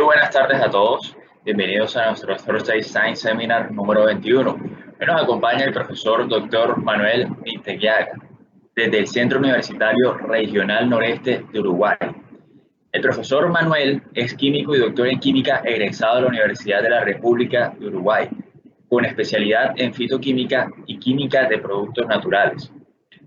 buenas tardes a todos. Bienvenidos a nuestro Thursday Science Seminar número 21. Hoy nos acompaña el profesor Dr. Manuel Viteguiaga, desde el Centro Universitario Regional Noreste de Uruguay. El profesor Manuel es químico y doctor en química egresado de la Universidad de la República de Uruguay, con especialidad en fitoquímica y química de productos naturales.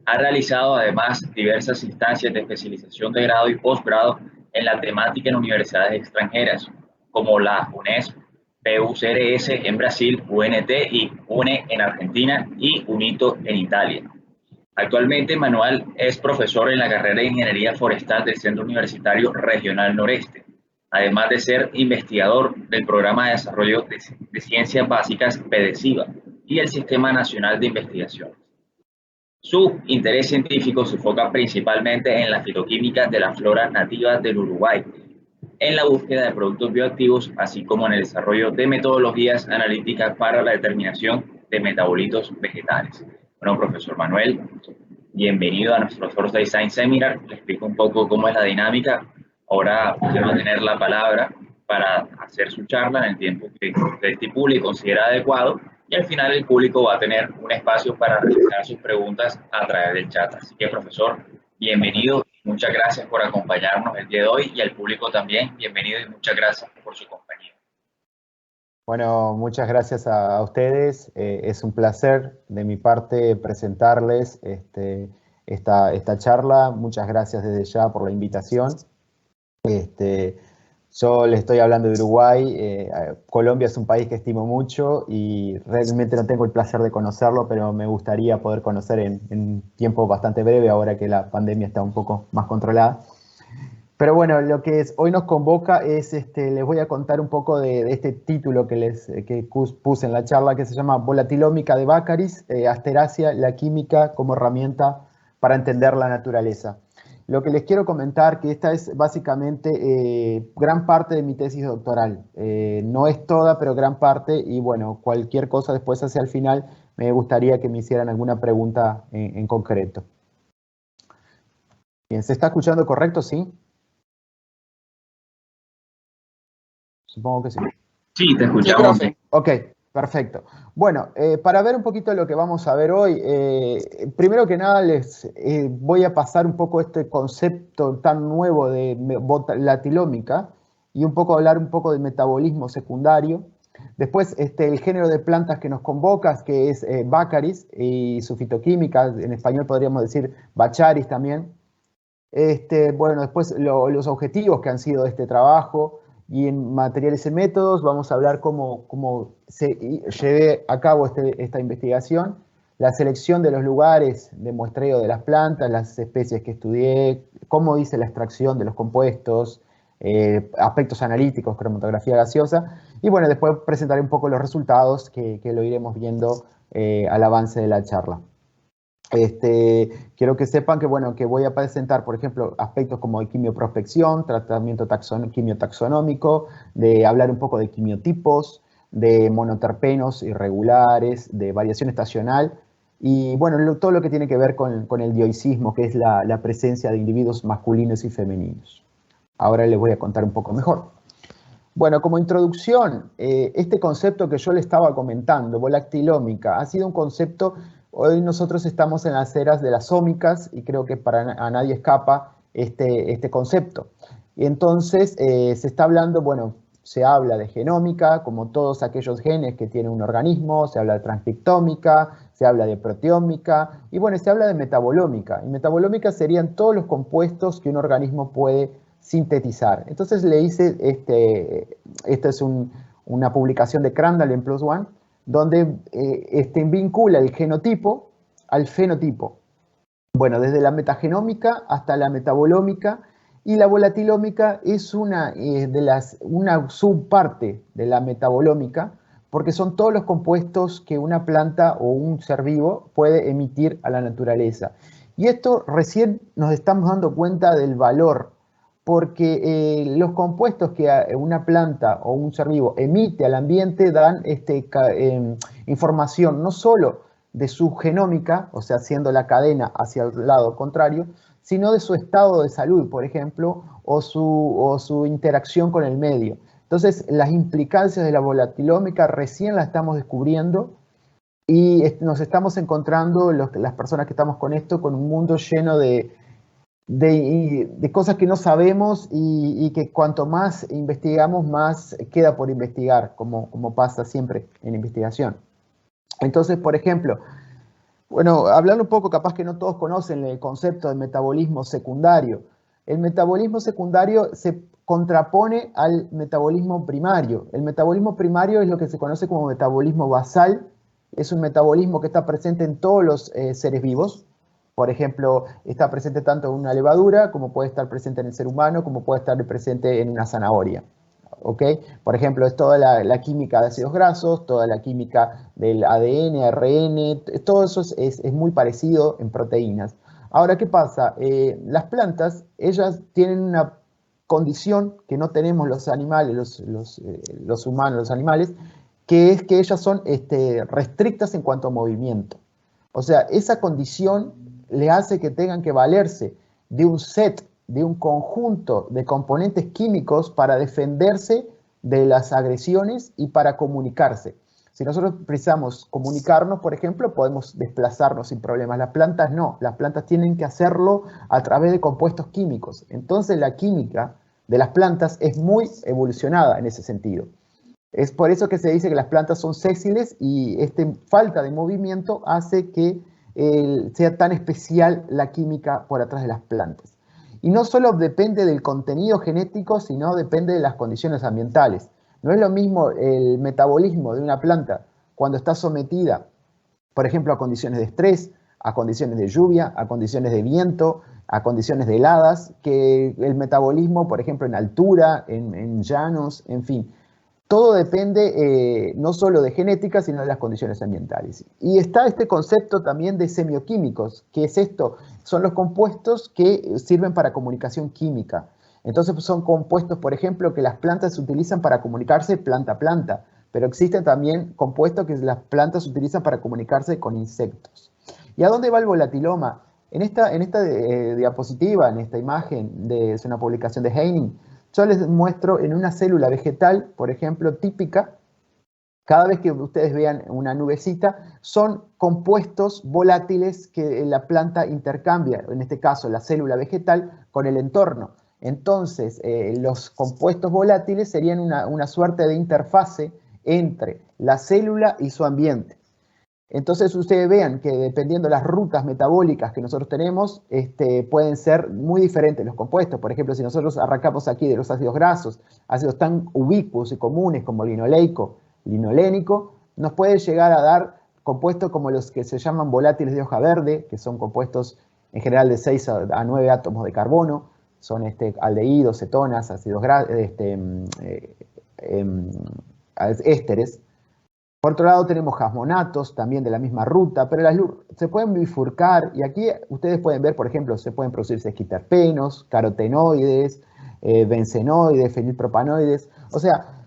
Ha realizado además diversas instancias de especialización de grado y posgrado en la temática en universidades extranjeras, como la UNESP, PUCRS en Brasil, UNT y UNE en Argentina y UNITO en Italia. Actualmente, Manuel es profesor en la carrera de Ingeniería Forestal del Centro Universitario Regional Noreste, además de ser investigador del Programa de Desarrollo de Ciencias Básicas PDCIVA y el Sistema Nacional de Investigación. Su interés científico se enfoca principalmente en la fitoquímica de la flora nativa del Uruguay, en la búsqueda de productos bioactivos, así como en el desarrollo de metodologías analíticas para la determinación de metabolitos vegetales. Bueno, profesor Manuel, bienvenido a nuestro Thursday Science Seminar. Le explico un poco cómo es la dinámica. Ahora usted va a tener la palabra para hacer su charla en el tiempo que usted estipule y considera adecuado. Y al final el público va a tener un espacio para realizar sus preguntas a través del chat. Así que, profesor, bienvenido. Muchas gracias por acompañarnos el día de hoy y al público también. Bienvenido y muchas gracias por su compañía. Bueno, muchas gracias a ustedes. Es un placer de mi parte presentarles esta charla. Muchas gracias desde ya por la invitación. Yo les estoy hablando de Uruguay. Colombia es un país que estimo mucho y realmente no tengo el placer de conocerlo, pero me gustaría poder conocer en tiempo bastante breve, ahora que la pandemia está un poco más controlada. Pero bueno, lo que hoy nos convoca es, les voy a contar un poco de este título que puse en la charla, que se llama Volatilómica de Baccaris, Asteraceae, la química como herramienta para entender la naturaleza. Lo que les quiero comentar, que esta es básicamente gran parte de mi tesis doctoral. No es toda, pero gran parte, y bueno, cualquier cosa después hacia el final, me gustaría que me hicieran alguna pregunta en concreto. Bien, ¿se está escuchando correcto? ¿Sí? Supongo que sí. Sí, te escuchamos. Sí, ok, perfecto. Bueno, para ver un poquito lo que vamos a ver hoy, primero que nada les voy a pasar un poco este concepto tan nuevo de volatilómica y un poco hablar un poco del metabolismo secundario. Después, el género de plantas que nos convocas, que es Baccaris, y su fitoquímica, en español podríamos decir Baccharis también. Bueno, después los objetivos que han sido de este trabajo. Y en materiales y métodos vamos a hablar cómo se llevé a cabo esta investigación, la selección de los lugares de muestreo de las plantas, las especies que estudié, cómo hice la extracción de los compuestos, aspectos analíticos, cromatografía gaseosa, y bueno, después presentaré un poco los resultados que lo iremos viendo al avance de la charla. Quiero que sepan que, bueno, que voy a presentar, por ejemplo, aspectos como de quimioprospección, tratamiento quimiotaxonómico, de hablar un poco de quimiotipos, de monoterpenos irregulares, de variación estacional, y bueno, todo lo que tiene que ver con el dioicismo, que es la presencia de individuos masculinos y femeninos. Ahora les voy a contar un poco mejor. Bueno, como introducción, este concepto que yo le estaba comentando, volatilómica, ha sido un concepto. Hoy nosotros estamos en las eras de las ómicas y creo que a nadie escapa este concepto. Y entonces se está hablando, bueno, se habla de genómica, como todos aquellos genes que tiene un organismo, se habla de transcriptómica, se habla de proteómica y bueno, se habla de metabolómica. Y metabolómica serían todos los compuestos que un organismo puede sintetizar. Entonces le hice, esta es una publicación de Crandall en PLOS ONE, donde vincula el genotipo al fenotipo. Bueno, desde la metagenómica hasta la metabolómica, y la volatilómica es una subparte de la metabolómica, porque son todos los compuestos que una planta o un ser vivo puede emitir a la naturaleza. Y esto recién nos estamos dando cuenta del valor, porque los compuestos que una planta o un ser vivo emite al ambiente dan información no solo de su genómica, o sea, haciendo la cadena hacia el lado contrario, sino de su estado de salud, por ejemplo, o su interacción con el medio. Entonces, las implicancias de la volatilómica recién las estamos descubriendo y nos estamos encontrando, las personas que estamos con esto, con un mundo lleno de cosas que no sabemos y que cuanto más investigamos, más queda por investigar, como pasa siempre en investigación. Entonces, por ejemplo, bueno, hablando un poco, capaz que no todos conocen el concepto de metabolismo secundario. El metabolismo secundario se contrapone al metabolismo primario. El metabolismo primario es lo que se conoce como metabolismo basal. Es un metabolismo que está presente en todos los seres vivos. Por ejemplo, está presente tanto en una levadura, como puede estar presente en el ser humano, como puede estar presente en una zanahoria. ¿Okay? Por ejemplo, es toda la química de ácidos grasos, toda la química del ADN, ARN, todo eso es muy parecido en proteínas. Ahora, ¿qué pasa? Las plantas, ellas tienen una condición que no tenemos los animales, los humanos, los animales, que es que ellas son restrictas en cuanto a movimiento. O sea, esa condición le hace que tengan que valerse de un set, de un conjunto de componentes químicos para defenderse de las agresiones y para comunicarse. Si nosotros precisamos comunicarnos, por ejemplo, podemos desplazarnos sin problemas. Las plantas no, las plantas tienen que hacerlo a través de compuestos químicos. Entonces la química de las plantas es muy evolucionada en ese sentido. Es por eso que se dice que las plantas son sésiles y esta falta de movimiento hace que sea tan especial la química por atrás de las plantas. Y no solo depende del contenido genético, sino depende de las condiciones ambientales. No es lo mismo el metabolismo de una planta cuando está sometida, por ejemplo, a condiciones de estrés, a condiciones de lluvia, a condiciones de viento, a condiciones de heladas, que el metabolismo, por ejemplo, en altura, en llanos, en fin. Todo depende no solo de genética, sino de las condiciones ambientales. Y está este concepto también de semioquímicos, que es esto, son los compuestos que sirven para comunicación química. Entonces son compuestos, por ejemplo, que las plantas utilizan para comunicarse planta a planta, pero existen también compuestos que las plantas utilizan para comunicarse con insectos. ¿Y a dónde va el volatiloma? En esta diapositiva, en esta imagen, es una publicación de Heining, yo les muestro en una célula vegetal, por ejemplo, típica, cada vez que ustedes vean una nubecita, son compuestos volátiles que la planta intercambia, en este caso la célula vegetal, con el entorno. Entonces, los compuestos volátiles serían una suerte de interfase entre la célula y su ambiente. Entonces ustedes vean que dependiendo de las rutas metabólicas que nosotros tenemos, pueden ser muy diferentes los compuestos. Por ejemplo, si nosotros arrancamos aquí de los ácidos grasos, ácidos tan ubicuos y comunes como linoleico, linolénico, nos puede llegar a dar compuestos como los que se llaman volátiles de hoja verde, que son compuestos en general de 6 a 9 átomos de carbono, son aldehídos, cetonas, ácidos ésteres. Por otro lado tenemos jasmonatos, también de la misma ruta, pero las se pueden bifurcar y aquí ustedes pueden ver, por ejemplo, se pueden producir sesquiterpenos, carotenoides, bencenoides, fenilpropanoides. O sea,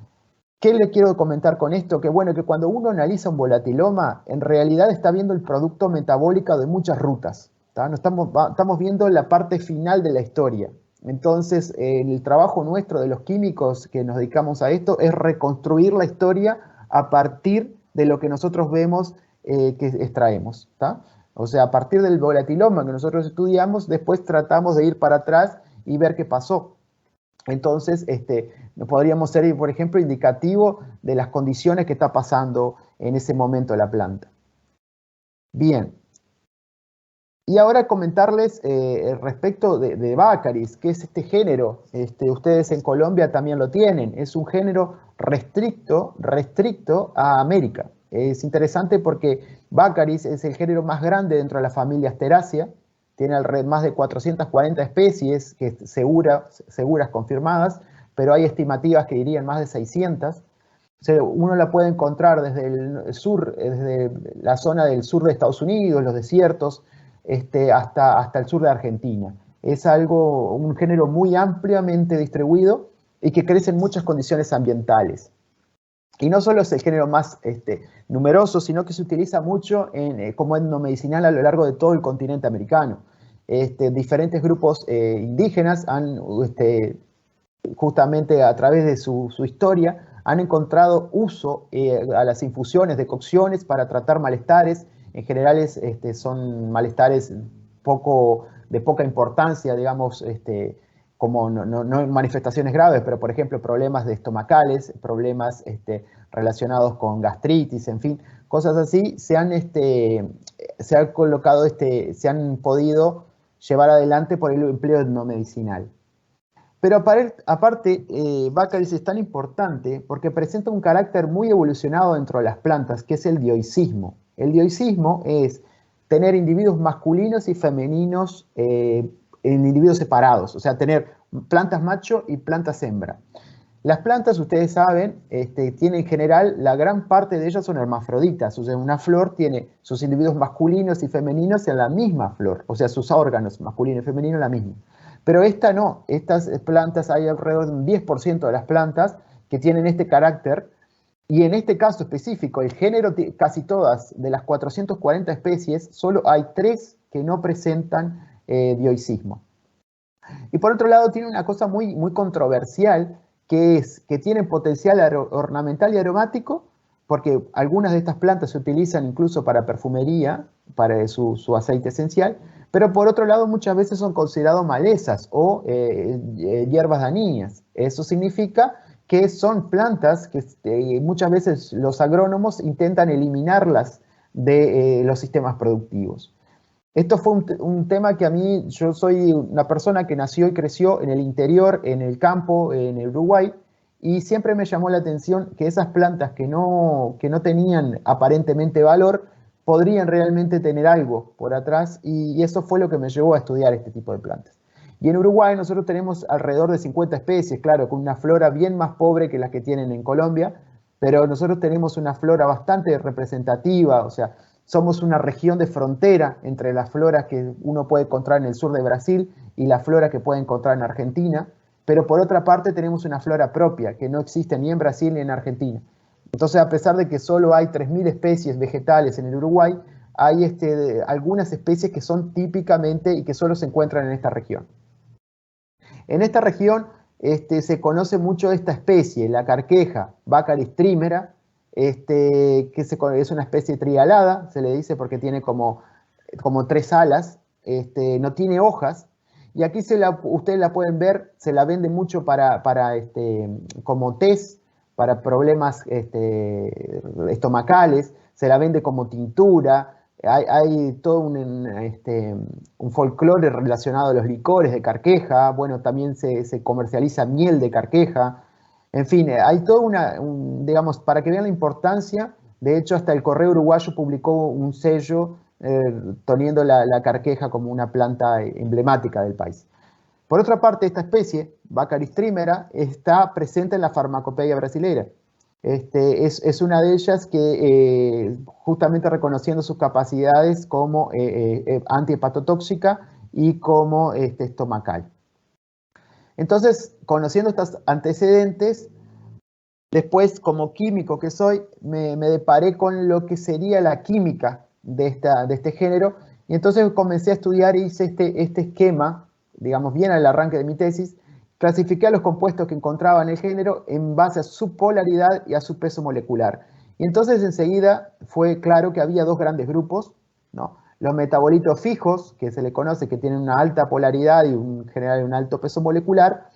¿qué le quiero comentar con esto? Que bueno, que cuando uno analiza un volatiloma, en realidad está viendo el producto metabólico de muchas rutas. No estamos viendo la parte final de la historia. Entonces, el trabajo nuestro de los químicos que nos dedicamos a esto es reconstruir la historia a partir de lo que nosotros vemos que extraemos. ¿Tá? O sea, a partir del volatiloma que nosotros estudiamos, después tratamos de ir para atrás y ver qué pasó. Entonces, podríamos ser, por ejemplo, indicativo de las condiciones que está pasando en ese momento la planta. Bien. Y ahora comentarles respecto de Baccharis, que es este género. Ustedes en Colombia también lo tienen. Es un género restricto a América. Es interesante porque Baccharis es el género más grande dentro de la familia Asteraceae. Tiene más de 440 especies seguras confirmadas, pero hay estimativas que dirían más de 600. O sea, uno la puede encontrar desde el sur, desde la zona del sur de Estados Unidos, los desiertos, hasta el sur de Argentina. Es un género muy ampliamente distribuido y que crece en muchas condiciones ambientales. Y no solo es el género más numeroso, sino que se utiliza mucho como etnomedicinal a lo largo de todo el continente americano. Diferentes grupos indígenas han justamente a través de su historia, han encontrado uso a las infusiones, decocciones para tratar malestares. En general son malestares de poca importancia, digamos, como no manifestaciones graves, pero por ejemplo problemas estomacales, problemas relacionados con gastritis, en fin, cosas así, se han se han podido llevar adelante por el empleo no medicinal. Pero aparte, Baccharis es tan importante porque presenta un carácter muy evolucionado dentro de las plantas, que es el dioicismo. El dioicismo es tener individuos masculinos y femeninos en individuos separados, o sea, tener plantas macho y plantas hembra. Las plantas, ustedes saben, tienen en general, la gran parte de ellas son hermafroditas, o sea, una flor tiene sus individuos masculinos y femeninos en la misma flor, o sea, sus órganos masculino y femenino en la misma. Pero esta no, estas plantas, hay alrededor de un 10% de las plantas que tienen este carácter, y en este caso específico, el género, casi todas, de las 440 especies, solo hay 3 que no presentan dioicismo. Y por otro lado, tiene una cosa muy, muy controversial, que es que tienen potencial ornamental y aromático, porque algunas de estas plantas se utilizan incluso para perfumería, para su aceite esencial, pero por otro lado muchas veces son considerados malezas o hierbas dañinas. Eso significa que son plantas que muchas veces los agrónomos intentan eliminarlas de los sistemas productivos. Esto fue un tema que a mí, yo soy una persona que nació y creció en el interior, en el campo, en el Uruguay, y siempre me llamó la atención que esas plantas que no tenían aparentemente valor, podrían realmente tener algo por atrás, y eso fue lo que me llevó a estudiar este tipo de plantas. Y en Uruguay nosotros tenemos alrededor de 50 especies, claro, con una flora bien más pobre que las que tienen en Colombia, pero nosotros tenemos una flora bastante representativa, o sea, somos una región de frontera entre las floras que uno puede encontrar en el sur de Brasil y la flora que puede encontrar en Argentina, pero por otra parte tenemos una flora propia que no existe ni en Brasil ni en Argentina. Entonces, a pesar de que solo hay 3.000 especies vegetales en el Uruguay, hay algunas especies que son típicamente y que solo se encuentran en esta región. En esta región se conoce mucho esta especie, la carqueja, Baccharis trimera, que es una especie trialada, se le dice porque tiene como 3 alas, no tiene hojas, y aquí ustedes la pueden ver, se la vende mucho como test, para problemas estomacales, se la vende como tintura, hay todo un folclore relacionado a los licores de carqueja, bueno, también se comercializa miel de carqueja, en fin, hay todo digamos, para que vean la importancia, de hecho hasta el Correo Uruguayo publicó un sello teniendo la carqueja como una planta emblemática del país. Por otra parte, esta especie, Baccharis trimera, está presente en la farmacopedia brasileña. Es una de ellas que, justamente reconociendo sus capacidades como antihepatotóxica y como estomacal. Entonces, conociendo estos antecedentes, después, como químico que soy, me deparé con lo que sería la química de este género, y entonces comencé a estudiar y hice este esquema, digamos, bien al arranque de mi tesis. Clasifiqué a los compuestos que encontraba en el género en base a su polaridad y a su peso molecular. Y entonces enseguida fue claro que había 2 grandes grupos, ¿no? Los metabolitos fijos, que se le conoce que tienen una alta polaridad y en general un alto peso molecular,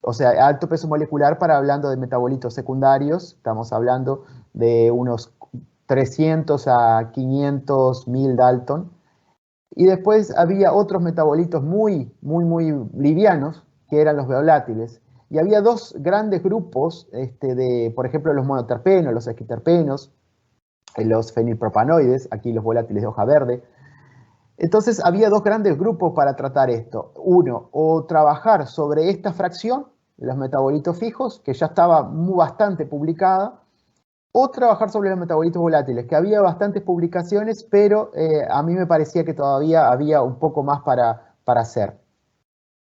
o sea, alto peso molecular para hablando de metabolitos secundarios, estamos hablando de unos 300 a 500 mil Dalton. Y después había otros metabolitos muy livianos, que eran los volátiles. Y había 2 grandes grupos, por ejemplo, los monoterpenos, los esquiterpenos, los fenilpropanoides, aquí los volátiles de hoja verde. Entonces había 2 grandes grupos para tratar esto. Uno, o trabajar sobre esta fracción, los metabolitos fijos, que ya estaba bastante publicada, o trabajar sobre los metabolitos volátiles, que había bastantes publicaciones, pero a mí me parecía que todavía había un poco más para hacer.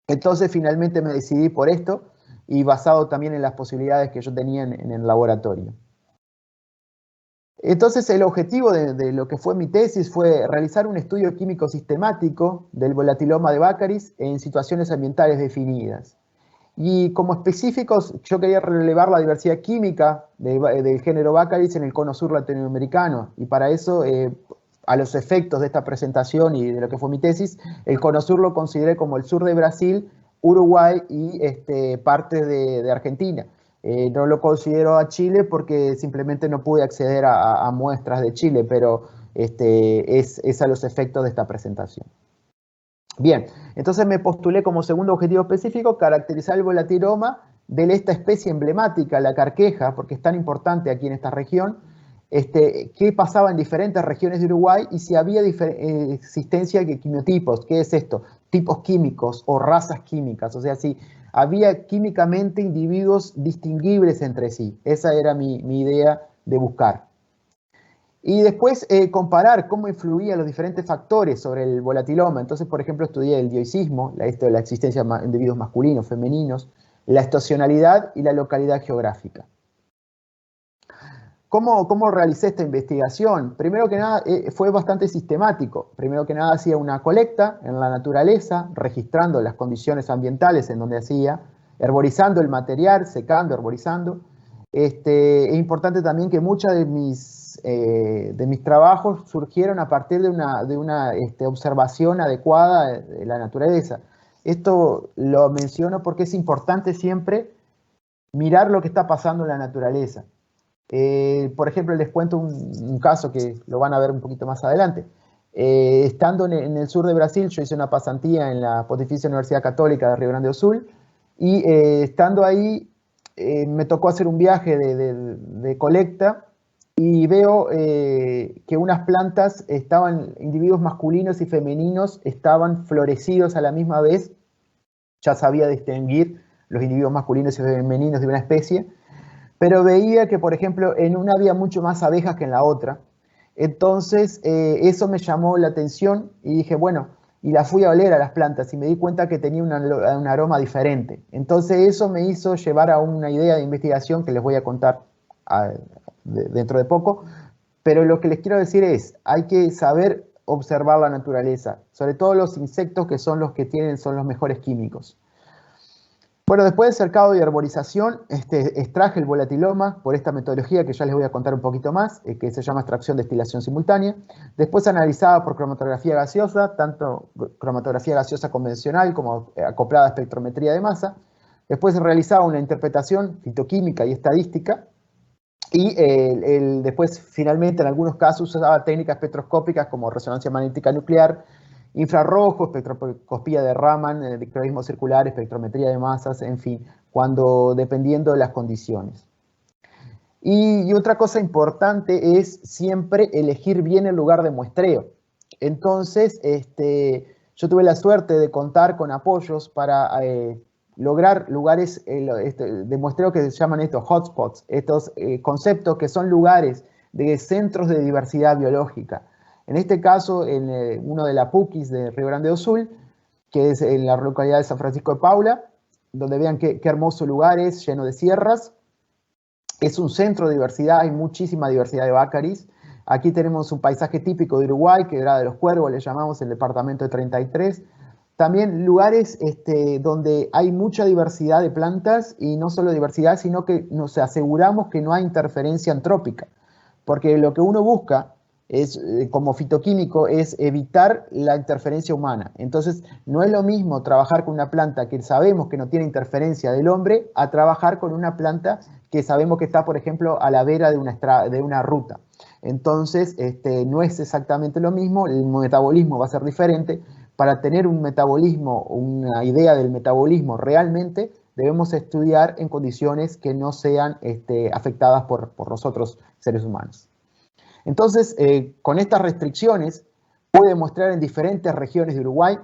Entonces finalmente me decidí por esto, y basado también en las posibilidades que yo tenía en el laboratorio. Entonces el objetivo de lo que fue mi tesis fue realizar un estudio químico sistemático del volatiloma de Baccharis en situaciones ambientales definidas. Y como específicos, yo quería relevar la diversidad química del género Baccharis en el cono sur latinoamericano. Y para eso, a los efectos de esta presentación y de lo que fue mi tesis, el cono sur lo consideré como el sur de Brasil, Uruguay y parte de Argentina. No lo considero a Chile porque simplemente no pude acceder a muestras de Chile, pero es a los efectos de esta presentación. Bien, entonces me postulé como segundo objetivo específico caracterizar el volatiloma de esta especie emblemática, la carqueja, porque es tan importante aquí en esta región, qué pasaba en diferentes regiones de Uruguay y si había existencia de quimiotipos. ¿Qué es esto? Tipos químicos o razas químicas, o sea, si había químicamente individuos distinguibles entre sí. Esa era mi idea de buscar. Y después comparar cómo influían los diferentes factores sobre el volatiloma. Entonces, por ejemplo, estudié el dioicismo, la existencia de individuos masculinos, femeninos, la estacionalidad y la localidad geográfica. ¿Cómo realicé esta investigación? Primero que nada, fue bastante sistemático. Primero que nada, hacía una colecta en la naturaleza, registrando las condiciones ambientales en donde hacía, herborizando el material, secando, herborizando. Es importante también que muchos de mis trabajos surgieron a partir de una observación adecuada de la naturaleza. Esto lo menciono porque es importante siempre mirar lo que está pasando en la naturaleza. Por ejemplo, les cuento un caso que lo van a ver un poquito más adelante. Estando en el sur de Brasil, yo hice una pasantía en la Pontificia Universidad Católica de Río Grande do Sul y estando ahí me tocó hacer un viaje de colecta y veo que unas plantas individuos masculinos y femeninos estaban florecidos a la misma vez. Ya sabía distinguir los individuos masculinos y femeninos de una especie, pero veía que, por ejemplo, en una había mucho más abejas que en la otra. Entonces, eso me llamó la atención y dije, bueno, y la fui a oler a las plantas y me di cuenta que tenía un aroma diferente. Entonces, eso me hizo llevar a una idea de investigación que les voy a contar dentro de poco. Pero lo que les quiero decir es, hay que saber observar la naturaleza, sobre todo los insectos que son los que son los mejores químicos. Bueno, después del cercado y arborización, extraje el volatiloma por esta metodología que ya les voy a contar un poquito más, que se llama extracción destilación simultánea. Después analizaba por cromatografía gaseosa, tanto cromatografía gaseosa convencional como acoplada a espectrometría de masa. Después realizaba una interpretación fitoquímica y estadística. Y después, finalmente, en algunos casos usaba técnicas espectroscópicas como resonancia magnética nuclear, infrarrojo, espectroscopía de Raman, dicroismo circular, espectrometría de masas, en fin, dependiendo de las condiciones. Y otra cosa importante es siempre elegir bien el lugar de muestreo. Entonces, yo tuve la suerte de contar con apoyos para lograr lugares de muestreo que se llaman estos hotspots, estos conceptos que son lugares de centros de diversidad biológica. En este caso, en uno de la PUCIS de Río Grande do Sul, que es en la localidad de San Francisco de Paula, donde vean qué hermoso lugar es, lleno de sierras. Es un centro de diversidad, hay muchísima diversidad de Baccharis. Aquí tenemos un paisaje típico de Uruguay, Quebrada de los Cuervos, le llamamos el departamento de 33. También lugares donde hay mucha diversidad de plantas, y no solo diversidad, sino que nos aseguramos que no hay interferencia antrópica. Porque lo que uno busca como fitoquímico es evitar la interferencia humana. Entonces, no es lo mismo trabajar con una planta que sabemos que no tiene interferencia del hombre a trabajar con una planta que sabemos que está, por ejemplo, a la vera de una ruta. Entonces, no es exactamente lo mismo, el metabolismo va a ser diferente. Para tener un metabolismo, una idea del metabolismo realmente, debemos estudiar en condiciones que no sean afectadas por nosotros seres humanos. Entonces, con estas restricciones, pude mostrar en diferentes regiones de Uruguay.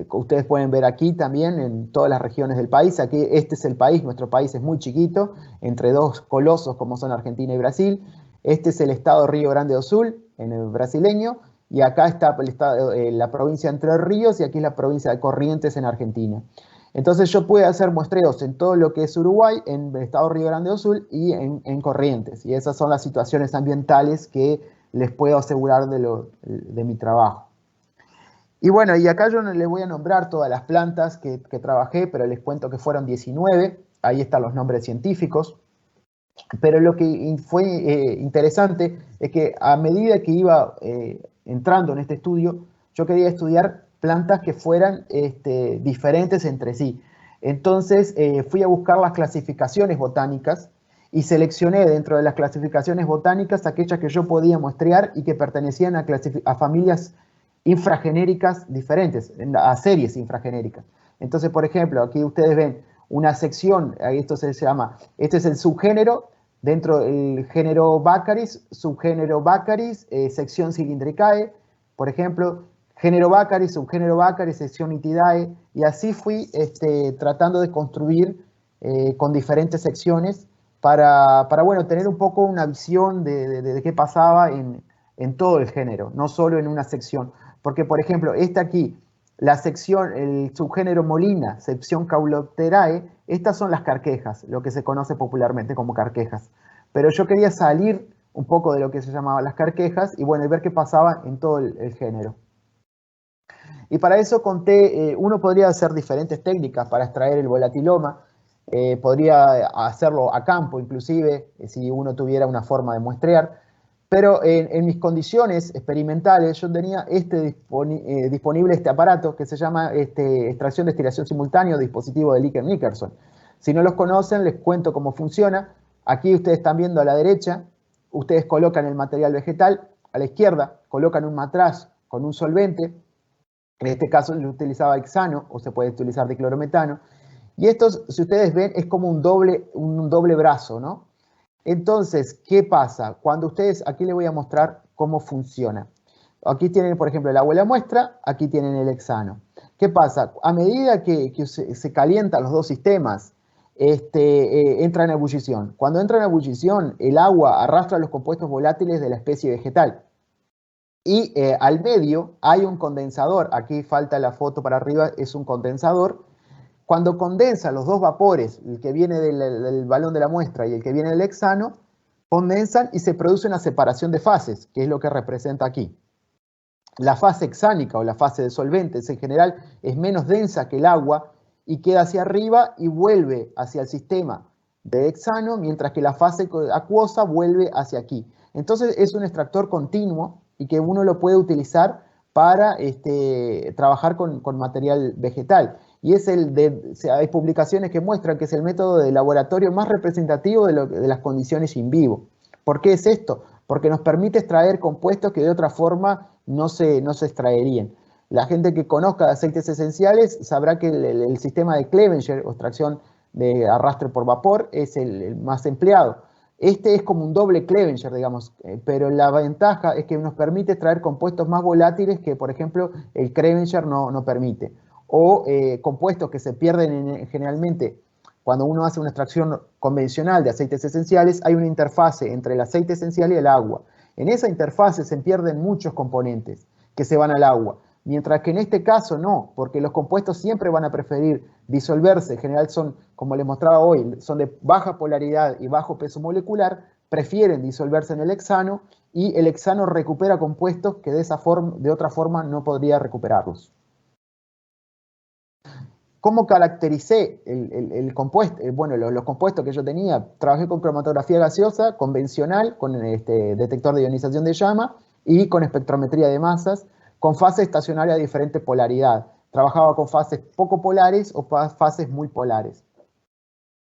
Ustedes pueden ver aquí también en todas las regiones del país. Aquí este es el país, nuestro país es muy chiquito, entre dos colosos como son Argentina y Brasil. Este es el estado de Río Grande do Sul, en el brasileño, y acá está la provincia de Entre Ríos y aquí es la provincia de Corrientes en Argentina. Entonces yo pude hacer muestreos en todo lo que es Uruguay, en el estado de Río Grande do Sul y en Corrientes. Y esas son las situaciones ambientales que les puedo asegurar de mi trabajo. Y bueno, y acá yo no les voy a nombrar todas las plantas que trabajé, pero les cuento que fueron 19, ahí están los nombres científicos. Pero lo que fue interesante es que a medida que iba entrando en este estudio, yo quería estudiar plantas que fueran diferentes entre sí. Entonces fui a buscar las clasificaciones botánicas y seleccioné dentro de las clasificaciones botánicas aquellas que yo podía muestrear y que pertenecían a familias infragenéricas diferentes, a series infragenéricas. Entonces, por ejemplo, aquí ustedes ven una sección, esto se llama, este es el subgénero, dentro del género Baccharis, subgénero Baccharis, sección Cylindricae, por ejemplo, género Baccharis, subgénero Baccharis, sección Itidae, y así fui tratando de construir con diferentes secciones para bueno, tener un poco una visión de qué pasaba en todo el género, no solo en una sección. Porque, por ejemplo, esta aquí, la sección, el subgénero Molina, sección Caulopterae, estas son las carquejas, lo que se conoce popularmente como carquejas. Pero yo quería salir un poco de lo que se llamaba las carquejas y bueno, y ver qué pasaba en todo el género. Y para eso conté, uno podría hacer diferentes técnicas para extraer el volatiloma, podría hacerlo a campo inclusive, si uno tuviera una forma de muestrear, pero en mis condiciones experimentales yo tenía disponible este aparato que se llama extracción de estiración simultánea, dispositivo de Licker-Nickerson. Si no los conocen, les cuento cómo funciona. Aquí ustedes están viendo a la derecha, ustedes colocan el material vegetal, a la izquierda colocan un matraz con un solvente, en este caso lo utilizaba hexano o se puede utilizar diclorometano, y esto, si ustedes ven, es como un doble brazo, ¿no? Entonces, ¿qué pasa? Cuando ustedes, aquí les voy a mostrar cómo funciona. Aquí tienen, por ejemplo, el agua y la muestra, aquí tienen el hexano. ¿Qué pasa? A medida que se calientan los dos sistemas, entra en ebullición. Cuando entra en ebullición, el agua arrastra los compuestos volátiles de la especie vegetal. Y al medio hay un condensador, aquí falta la foto para arriba, es un condensador. Cuando condensa los dos vapores, el que viene del balón de la muestra y el que viene del hexano, condensan y se produce una separación de fases, que es lo que representa aquí. La fase hexánica o la fase de solventes en general es menos densa que el agua y queda hacia arriba y vuelve hacia el sistema de hexano, mientras que la fase acuosa vuelve hacia aquí. Entonces es un extractor continuo y que uno lo puede utilizar para trabajar con material vegetal. Y es hay publicaciones que muestran que es el método de laboratorio más representativo de las condiciones in vivo. ¿Por qué es esto? Porque nos permite extraer compuestos que de otra forma no se extraerían. La gente que conozca de aceites esenciales sabrá que el sistema de Clevenger, o extracción de arrastre por vapor, es el más empleado. Este es como un doble Clevenger, digamos, pero la ventaja es que nos permite extraer compuestos más volátiles que, por ejemplo, el Clevenger no permite. O compuestos que se pierden generalmente cuando uno hace una extracción convencional de aceites esenciales, hay una interfase entre el aceite esencial y el agua. En esa interfase se pierden muchos componentes que se van al agua, mientras que en este caso no, porque los compuestos siempre van a preferir disolverse, en general son, como les mostraba hoy, son de baja polaridad y bajo peso molecular, prefieren disolverse en el hexano y el hexano recupera compuestos que de otra forma no podría recuperarlos. ¿Cómo caractericé el compuesto? Bueno, los compuestos que yo tenía, trabajé con cromatografía gaseosa, convencional, con detector de ionización de llama y con espectrometría de masas, con fase estacionaria de diferente polaridad. Trabajaba con fases poco polares o fases muy polares.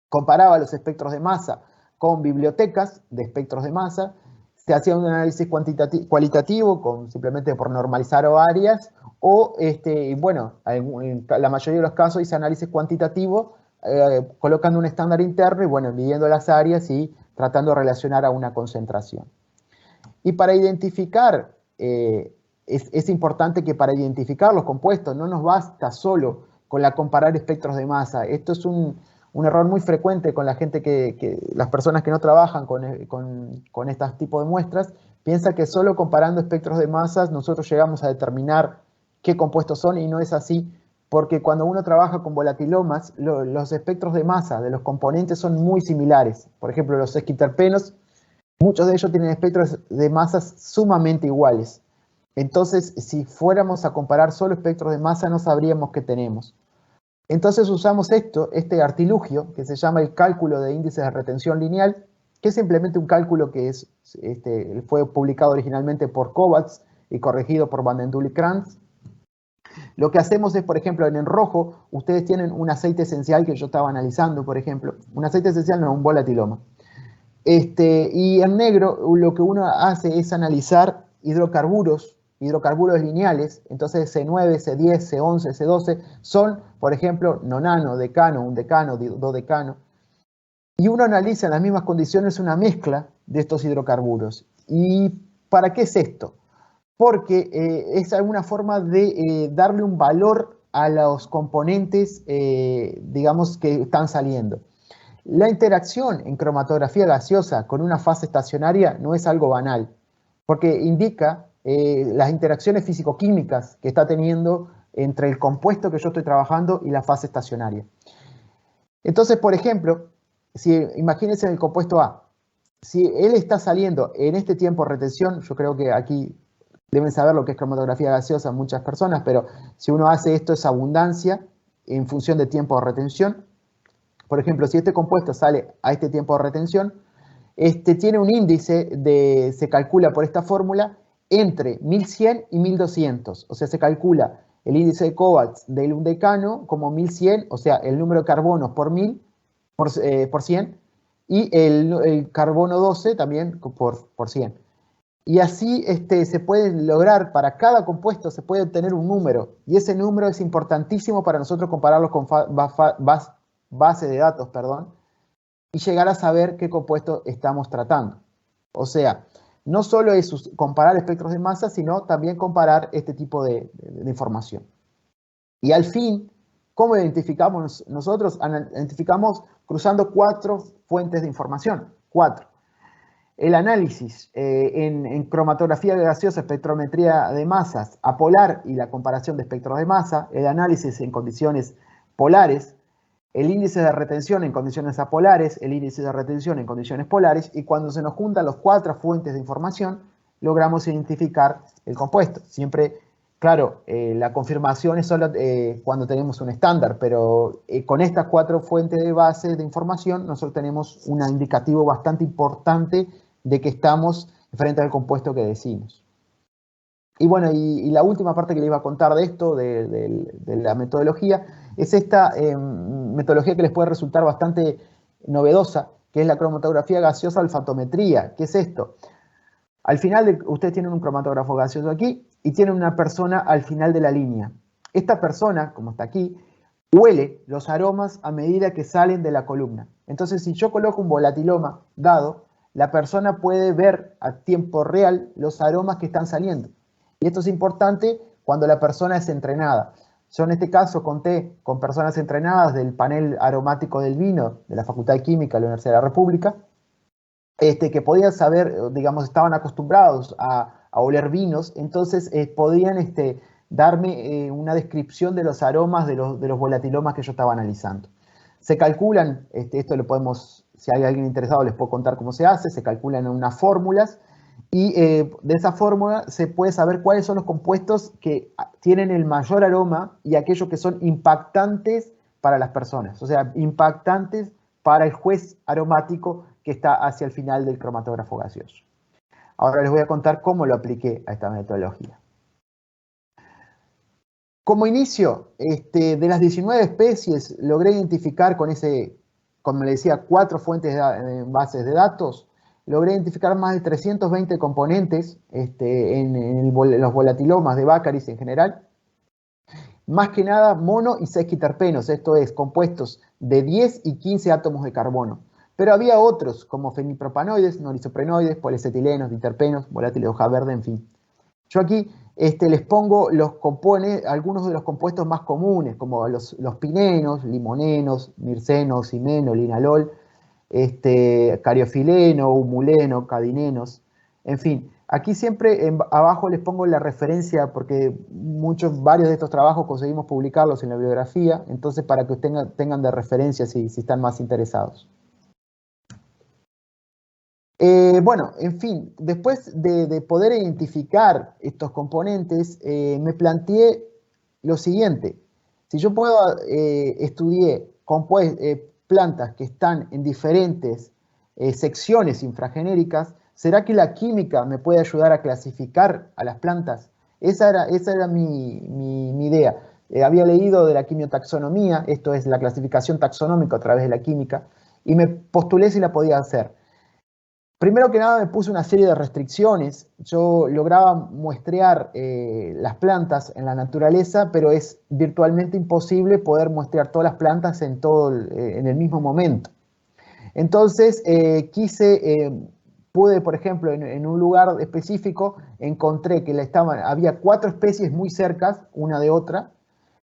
Comparaba los espectros de masa con bibliotecas de espectros de masa, se hacía un análisis cualitativo simplemente por normalizar áreas, o bueno, en la mayoría de los casos hice análisis cuantitativo colocando un estándar interno y bueno, midiendo las áreas y tratando de relacionar a una concentración. Y para identificar, es importante que para identificar los compuestos no nos basta solo con comparar espectros de masa. Esto es un error muy frecuente con la gente las personas que no trabajan con este tipo de muestras, piensa que solo comparando espectros de masas nosotros llegamos a determinar qué compuestos son y no es así, porque cuando uno trabaja con volatilomas, los espectros de masa de los componentes son muy similares. Por ejemplo, los esquiterpenos, muchos de ellos tienen espectros de masas sumamente iguales. Entonces, si fuéramos a comparar solo espectros de masa, no sabríamos qué tenemos. Entonces usamos este artilugio, que se llama el cálculo de índices de retención lineal, que es simplemente un cálculo que fue publicado originalmente por Kovács y corregido por Van den Dul y Krantz. Lo que hacemos es, por ejemplo, en rojo, ustedes tienen un aceite esencial que yo estaba analizando, por ejemplo. Un aceite esencial no, un volatiloma. Y en negro lo que uno hace es analizar hidrocarburos lineales. Entonces C9, C10, C11, C12 son, por ejemplo, nonano, decano, un decano, dodecano. Y uno analiza en las mismas condiciones una mezcla de estos hidrocarburos. ¿Y para qué es esto? Porque es alguna forma de darle un valor a los componentes, digamos, que están saliendo. La interacción en cromatografía gaseosa con una fase estacionaria no es algo banal, porque indica las interacciones físico-químicas que está teniendo entre el compuesto que yo estoy trabajando y la fase estacionaria. Entonces, por ejemplo, imagínense el compuesto A, si él está saliendo en este tiempo de retención, yo creo que aquí deben saber lo que es cromatografía gaseosa muchas personas, pero si uno hace esto es abundancia en función de tiempo de retención. Por ejemplo, si este compuesto sale a este tiempo de retención, tiene un índice se calcula por esta fórmula entre 1100 y 1200. O sea, se calcula el índice de Kovács del un decano como 1100, o sea, el número de carbonos por 1000, por 100, y el carbono 12 también por 100. Y así se puede lograr, para cada compuesto se puede obtener un número, y ese número es importantísimo para nosotros compararlos con base de datos, y llegar a saber qué compuesto estamos tratando. O sea, no solo es comparar espectros de masa, sino también comparar este tipo de información. Y al fin, ¿cómo identificamos nosotros? Identificamos cruzando 4 fuentes de información. 4. El análisis en cromatografía gaseosa, espectrometría de masas apolar y la comparación de espectros de masa, el análisis en condiciones polares, el índice de retención en condiciones apolares, el índice de retención en condiciones polares, y cuando se nos juntan las 4 fuentes de información, logramos identificar el compuesto. Siempre, claro, la confirmación es solo cuando tenemos un estándar, pero con estas 4 fuentes de base de información, nosotros tenemos un indicativo bastante importante de que estamos frente al compuesto que decimos. Y bueno, y la última parte que les iba a contar de esto, de la metodología, es esta metodología que les puede resultar bastante novedosa, que es la cromatografía gaseosa olfatometría. ¿Qué es esto? Al final, ustedes tienen un cromatógrafo gaseoso aquí y tienen una persona al final de la línea. Esta persona, como está aquí, huele los aromas a medida que salen de la columna. Entonces, si yo coloco un volatiloma dado, la persona puede ver a tiempo real los aromas que están saliendo. Y esto es importante cuando la persona es entrenada. Yo en este caso conté con personas entrenadas del panel aromático del vino de la Facultad de Química de la Universidad de la República, que podían saber, digamos, estaban acostumbrados a oler vinos, entonces podían darme una descripción de los aromas de los volatilomas que yo estaba analizando. Se calculan, esto lo podemos, si hay alguien interesado les puedo contar cómo se hace, se calculan unas fórmulas y de esa fórmula se puede saber cuáles son los compuestos que tienen el mayor aroma y aquellos que son impactantes para las personas, o sea, impactantes para el juez aromático que está hacia el final del cromatógrafo gaseoso. Ahora les voy a contar cómo lo apliqué a esta metodología. Como inicio, de las 19 especies logré identificar con como les decía, 4 fuentes de bases de datos, logré identificar más de 320 componentes en los volatilomas de Baccaris en general. Más que nada mono y sesquiterpenos, esto es, compuestos de 10 y 15 átomos de carbono. Pero había otros, como fenilpropanoides, norisoprenoides, poliacetilenos, diterpenos, volátiles de hoja verde, en fin. Yo aquí les pongo algunos de los compuestos más comunes, como los pinenos, limonenos, mircenos, simeno, linalol, cariofileno, humuleno, cadinenos, en fin. Aquí siempre abajo les pongo la referencia porque varios de estos trabajos conseguimos publicarlos en la bibliografía, entonces para que tengan de referencia si están más interesados. Bueno, en fin, después de poder identificar estos componentes, me planteé lo siguiente. Si yo puedo estudiar plantas que están en diferentes secciones infragenéricas, ¿será que la química me puede ayudar a clasificar a las plantas? Esa era mi idea. Había leído de la quimiotaxonomía, esto es la clasificación taxonómica a través de la química, y me postulé si la podía hacer. Primero que nada me puse una serie de restricciones. Yo lograba muestrear las plantas en la naturaleza, pero es virtualmente imposible poder muestrear todas las plantas en el mismo momento. Entonces pude, por ejemplo, en un lugar específico, encontré que había 4 especies muy cercas una de otra.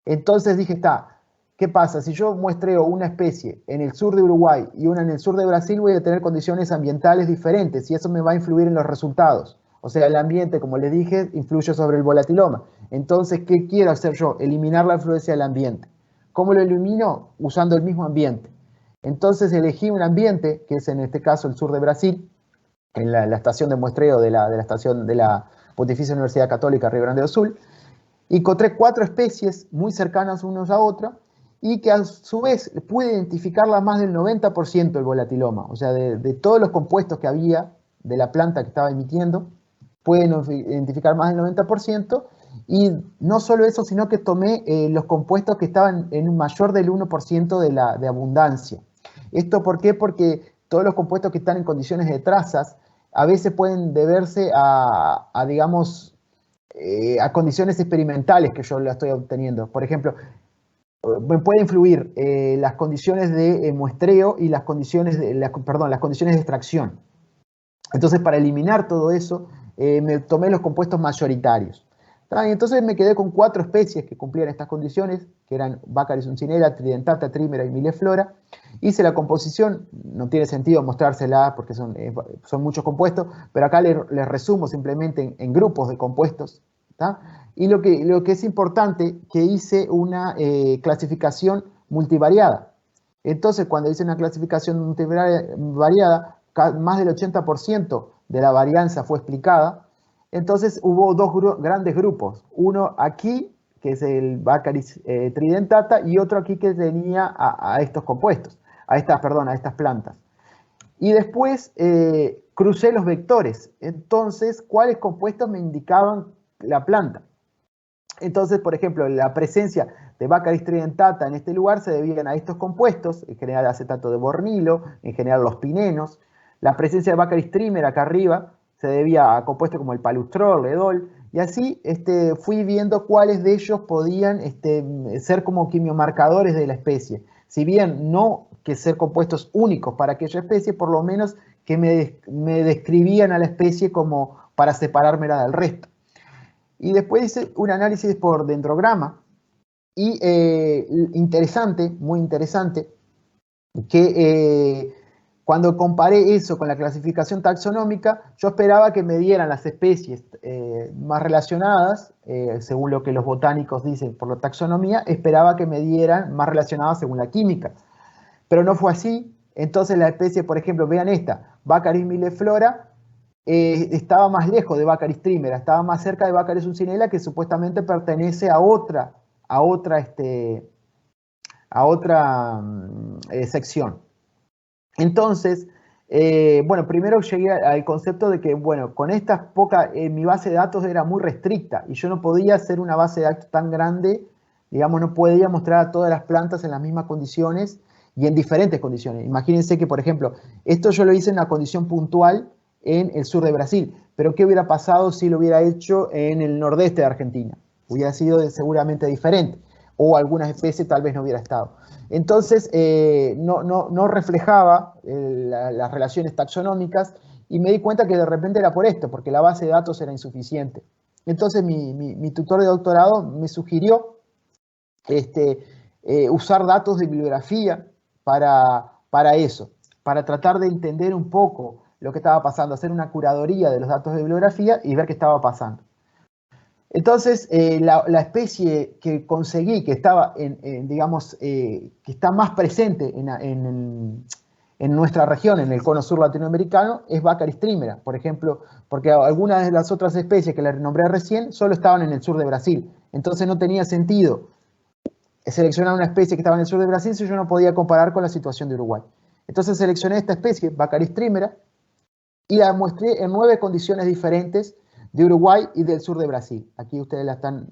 Entonces dije, ¿qué pasa? Si yo muestreo una especie en el sur de Uruguay y una en el sur de Brasil, voy a tener condiciones ambientales diferentes y eso me va a influir en los resultados. O sea, el ambiente, como les dije, influye sobre el volatiloma. Entonces, ¿qué quiero hacer yo? Eliminar la influencia del ambiente. ¿Cómo lo elimino? Usando el mismo ambiente. Entonces elegí un ambiente, que es en este caso el sur de Brasil, en la estación de muestreo de la estación de la Pontificia Universidad Católica Río Grande do Sul, y encontré 4 especies muy cercanas unas a otras y que a su vez pude identificarla más del 90% del volatiloma. O sea, de todos los compuestos que había de la planta que estaba emitiendo, pueden identificar más del 90%. Y no solo eso, sino que tomé los compuestos que estaban en un mayor del 1% de abundancia. ¿Esto por qué? Porque todos los compuestos que están en condiciones de trazas a veces pueden deberse digamos, a condiciones experimentales que yo la estoy obteniendo. Por ejemplo, me puede influir las condiciones de muestreo y las condiciones las condiciones de extracción. Entonces, para eliminar todo eso, me tomé los compuestos mayoritarios. Y entonces me quedé con 4 especies que cumplían estas condiciones, que eran Baccharis uncinella, Tridentata, Trimera y Milleflora. Hice la composición, no tiene sentido mostrársela porque son muchos compuestos, pero acá les resumo simplemente en grupos de compuestos. ¿Tá? Y lo que es importante, que hice una clasificación multivariada. Entonces, cuando hice una clasificación multivariada, más del 80% de la varianza fue explicada. Entonces hubo 2 grandes grupos. Uno aquí, que es el Baccharis tridentata, y otro aquí que tenía a estos compuestos, a estas plantas. Y después crucé los vectores. Entonces, ¿cuáles compuestos me indicaban la planta? Entonces, por ejemplo, la presencia de Baccharis tridentata en este lugar se debían a estos compuestos, en general acetato de bornilo, en general los pinenos. La presencia de Baccharis trimer acá arriba se debía a compuestos como el palustrol, el edol, y así fui viendo cuáles de ellos podían ser como quimiomarcadores de la especie. Si bien no que ser compuestos únicos para aquella especie, por lo menos que me describían a la especie como para separármela del resto. Y después hice un análisis por dendrograma y interesante, muy interesante, que cuando comparé eso con la clasificación taxonómica, yo esperaba que me dieran las especies más relacionadas, según lo que los botánicos dicen por la taxonomía, esperaba que me dieran más relacionadas según la química. Pero no fue así. Entonces la especie, por ejemplo, vean esta, Baccharis milleflora, estaba más lejos de Baccharis trimera, estaba más cerca de Baccharis uncinella, que supuestamente pertenece a otra sección. Entonces, bueno, primero llegué al concepto de que, bueno, con estas pocas, mi base de datos era muy restricta y yo no podía hacer una base de datos tan grande, digamos, no podía mostrar a todas las plantas en las mismas condiciones y en diferentes condiciones. Imagínense que, por ejemplo, esto yo lo hice en una condición puntual en el sur de Brasil, pero ¿qué hubiera pasado si lo hubiera hecho en el nordeste de Argentina? Hubiera sido seguramente diferente, o algunas especies tal vez no hubiera estado. Entonces, no reflejaba las relaciones taxonómicas y me di cuenta que de repente era por esto, porque la base de datos era insuficiente. Entonces, mi tutor de doctorado me sugirió usar datos de bibliografía para eso, para tratar de entender un poco lo que estaba pasando, hacer una curaduría de los datos de bibliografía y ver qué estaba pasando. Entonces, la especie que conseguí, que estaba, digamos, que está más presente en nuestra región, en el cono sur latinoamericano, es Baccharis trimera, por ejemplo, porque algunas de las otras especies que les nombré recién solo estaban en el sur de Brasil. Entonces no tenía sentido seleccionar una especie que estaba en el sur de Brasil si yo no podía comparar con la situación de Uruguay. Entonces seleccioné esta especie, Baccharis trimera, y la muestré en 9 condiciones diferentes de Uruguay y del sur de Brasil. Aquí ustedes la están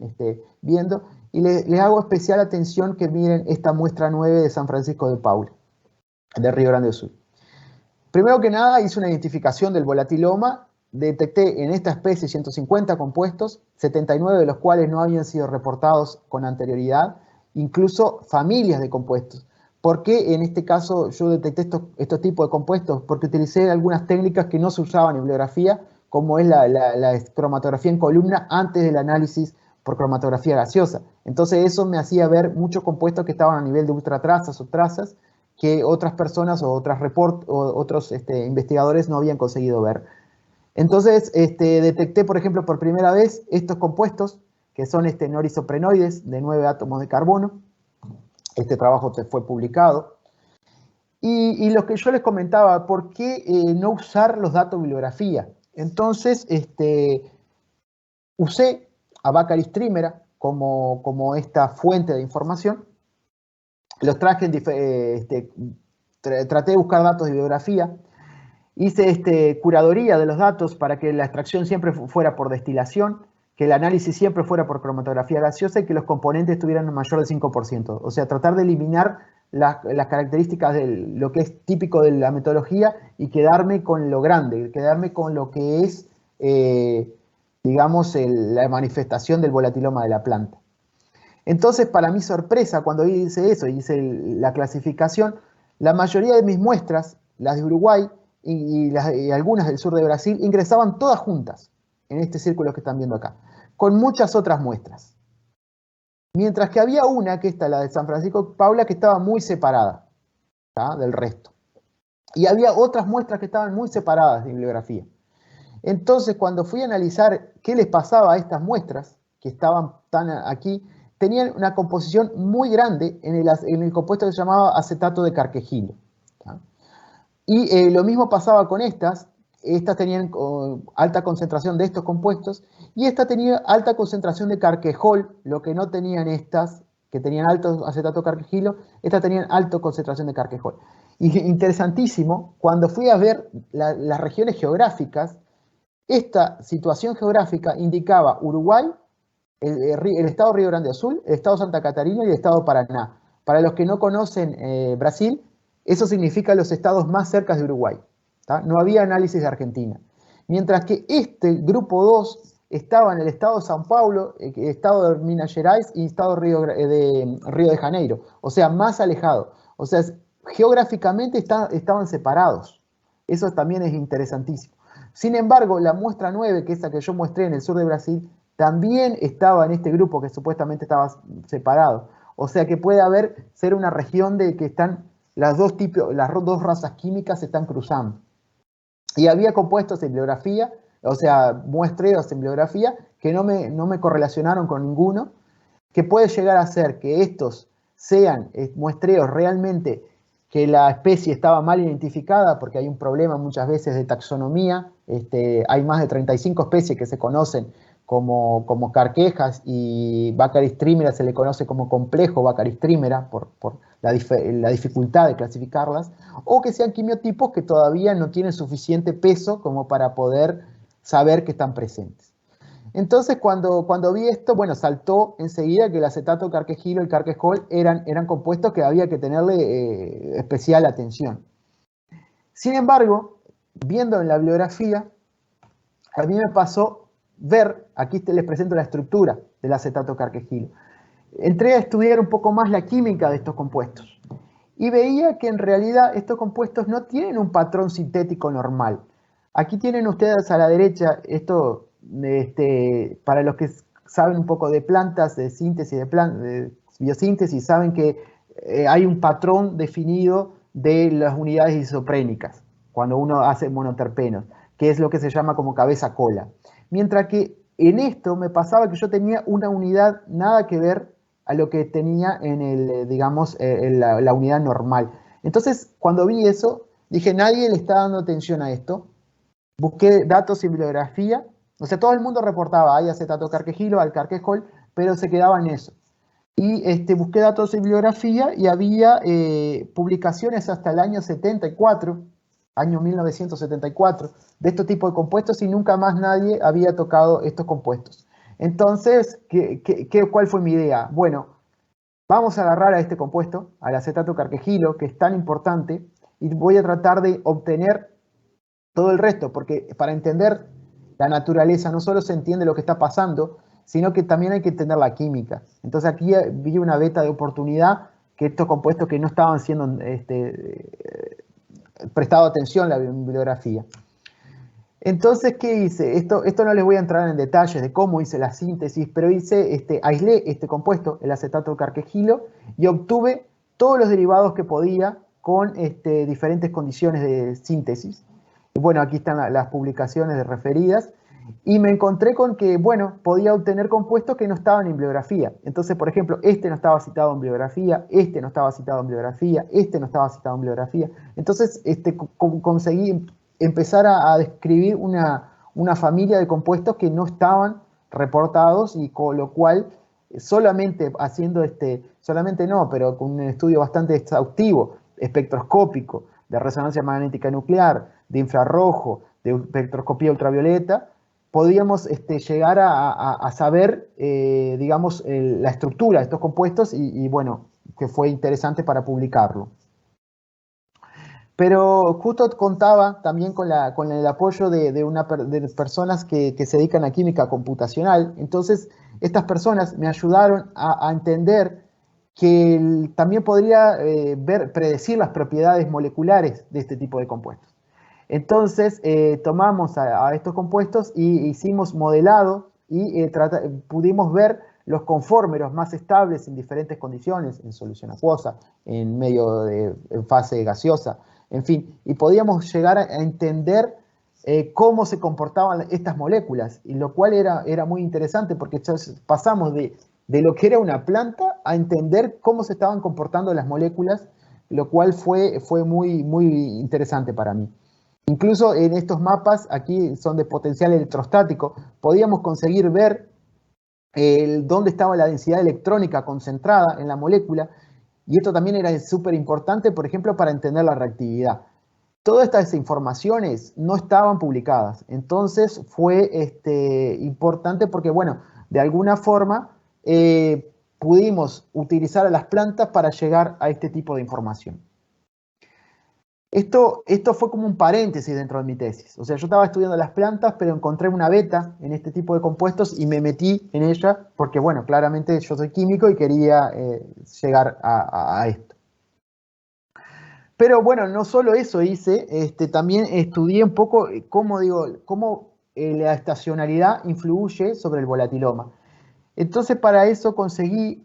viendo. Y les hago especial atención que miren esta muestra 9 de San Francisco de Paula, de Río Grande do Sul. Primero que nada, hice una identificación del volatiloma. Detecté en esta especie 150 compuestos, 79 de los cuales no habían sido reportados con anterioridad, incluso familias de compuestos. ¿Por qué en este caso yo detecté estos tipos de compuestos? Porque utilicé algunas técnicas que no se usaban en bibliografía, como es la cromatografía en columna antes del análisis por cromatografía gaseosa. Entonces eso me hacía ver muchos compuestos que estaban a nivel de ultratrazas o trazas que otras personas o otros investigadores no habían conseguido ver. Entonces detecté, por ejemplo, por primera vez estos compuestos que son norisoprenoides de 9 átomos de carbono. Este trabajo fue publicado. Y lo que yo les comentaba, ¿por qué no usar los datos de bibliografía? Entonces, usé a Baccharis trimera como esta fuente de información. Los traje, traté de buscar datos de bibliografía. Hice curaduría de los datos para que la extracción siempre fuera por destilación, que el análisis siempre fuera por cromatografía gaseosa y que los componentes tuvieran un mayor del 5%. O sea, tratar de eliminar las características de lo que es típico de la metodología y quedarme con lo grande, quedarme con lo que es, digamos, la manifestación del volatiloma de la planta. Entonces, para mi sorpresa, cuando hice eso, hice la clasificación, la mayoría de mis muestras, las de Uruguay y algunas del sur de Brasil, ingresaban todas juntas en este círculo que están viendo acá, con muchas otras muestras. Mientras que había una, que esta, la de San Francisco de Paula, que estaba muy separada, ¿tá?, del resto. Y había otras muestras que estaban muy separadas de bibliografía. Entonces, cuando fui a analizar qué les pasaba a estas muestras, que estaban tan aquí, tenían una composición muy grande en el compuesto que se llamaba acetato de carquejilo. ¿Tá? Y lo mismo pasaba con estas tenían alta concentración de estos compuestos, y esta tenía alta concentración de carquejol, lo que no tenían estas, que tenían alto acetato de carquejilo, estas tenían alta concentración de carquejol. Y interesantísimo, cuando fui a ver las regiones geográficas, esta situación geográfica indicaba Uruguay, el estado Río Grande do Sul, el estado Santa Catarina y el estado Paraná. Para los que no conocen Brasil, eso significa los estados más cerca de Uruguay. ¿Tá? No había análisis de Argentina. Mientras que este grupo 2 estaba en el estado de São Paulo, estado de Minas Gerais y estado de Río de Janeiro, o sea, más alejado. O sea, geográficamente estaban separados. Eso también es interesantísimo. Sin embargo, la muestra 9, que es la que yo mostré en el sur de Brasil, también estaba en este grupo que supuestamente estaba separado. O sea que puede ser una región de que están las dos razas químicas se están cruzando. Y había compuestos en bibliografía, o sea, muestreos en bibliografía, que no me correlacionaron con ninguno, que puede llegar a ser que estos sean muestreos realmente que la especie estaba mal identificada, porque hay un problema muchas veces de taxonomía. Hay más de 35 especies que se conocen como carquejas, y Baccharis trimera se le conoce como complejo Baccharis trimera por la dificultad de clasificarlas, o que sean quimiotipos que todavía no tienen suficiente peso como para poder saber que están presentes. Entonces, cuando vi esto, bueno, saltó enseguida que el acetato carquejilo y el carquejol eran compuestos que había que tenerle especial atención. Sin embargo, viendo en la bibliografía, a mí me pasó ver, aquí les presento la estructura del acetato carquejilo. Entré a estudiar un poco más la química de estos compuestos y veía que en realidad estos compuestos no tienen un patrón sintético normal. Aquí tienen ustedes a la derecha esto. Para los que saben un poco de plantas, de síntesis, de biosíntesis, saben que hay un patrón definido de las unidades isoprénicas cuando uno hace monoterpenos, que es lo que se llama como cabeza-cola. Mientras que en esto me pasaba que yo tenía una unidad nada que ver a lo que tenía en la unidad normal. Entonces, cuando vi eso, Dije, nadie le está dando atención a esto. Busqué datos y bibliografía. O sea, todo el mundo reportaba, hay acetato carquejilo, al carquejol, pero se quedaba en eso. Y busqué datos y bibliografía y había publicaciones hasta el año 74, año 1974, de este tipo de compuestos y nunca más nadie había tocado estos compuestos. Entonces, ¿cuál fue mi idea? Bueno, vamos a agarrar a este compuesto, al acetato carquejilo, que es tan importante, y voy a tratar de obtener todo el resto, porque para entender la naturaleza no solo se entiende lo que está pasando, sino que también hay que entender la química. Entonces aquí vi una beta de oportunidad que estos compuestos que no estaban siendo prestado atención a la bibliografía. Entonces, ¿qué hice? Esto no les voy a entrar en detalles de cómo hice la síntesis, pero aislé este compuesto, el acetato carquejilo, y obtuve todos los derivados que podía con diferentes condiciones de síntesis. Y bueno, aquí están las publicaciones referidas. Y me encontré con que, bueno, podía obtener compuestos que no estaban en bibliografía. Entonces, por ejemplo, este no estaba citado en bibliografía, este no estaba citado en bibliografía, este no estaba citado en bibliografía. Entonces, conseguí empezar a describir una familia de compuestos que no estaban reportados y con lo cual solamente haciendo solamente no, pero con un estudio bastante exhaustivo, espectroscópico, de resonancia magnética nuclear, de infrarrojo, de espectroscopía ultravioleta, podíamos llegar a saber, digamos, la estructura de estos compuestos y bueno, que fue interesante para publicarlo. Pero justo contaba también con el apoyo de personas que se dedican a química computacional. Entonces, estas personas me ayudaron a entender que también podría predecir las propiedades moleculares de este tipo de compuestos. Entonces, tomamos a estos compuestos y hicimos modelado y pudimos ver los conformeros más estables en diferentes condiciones, en solución acuosa, en fase gaseosa, en fin, y podíamos llegar a entender cómo se comportaban estas moléculas, y lo cual era muy interesante porque pasamos de lo que era una planta a entender cómo se estaban comportando las moléculas, lo cual fue muy, muy interesante para mí. Incluso en estos mapas, aquí son de potencial electrostático, podíamos conseguir ver dónde estaba la densidad electrónica concentrada en la molécula, y esto también era súper importante, por ejemplo, para entender la reactividad. Todas estas informaciones no estaban publicadas, entonces fue importante porque, bueno, de alguna forma pudimos utilizar a las plantas para llegar a este tipo de información. Esto fue como un paréntesis dentro de mi tesis. O sea, yo estaba estudiando las plantas, pero encontré una beta en este tipo de compuestos y me metí en ella porque, bueno, claramente yo soy químico y quería llegar a esto. Pero bueno, no solo eso hice, también estudié un poco cómo la estacionalidad influye sobre el volatiloma. Entonces, para eso conseguí,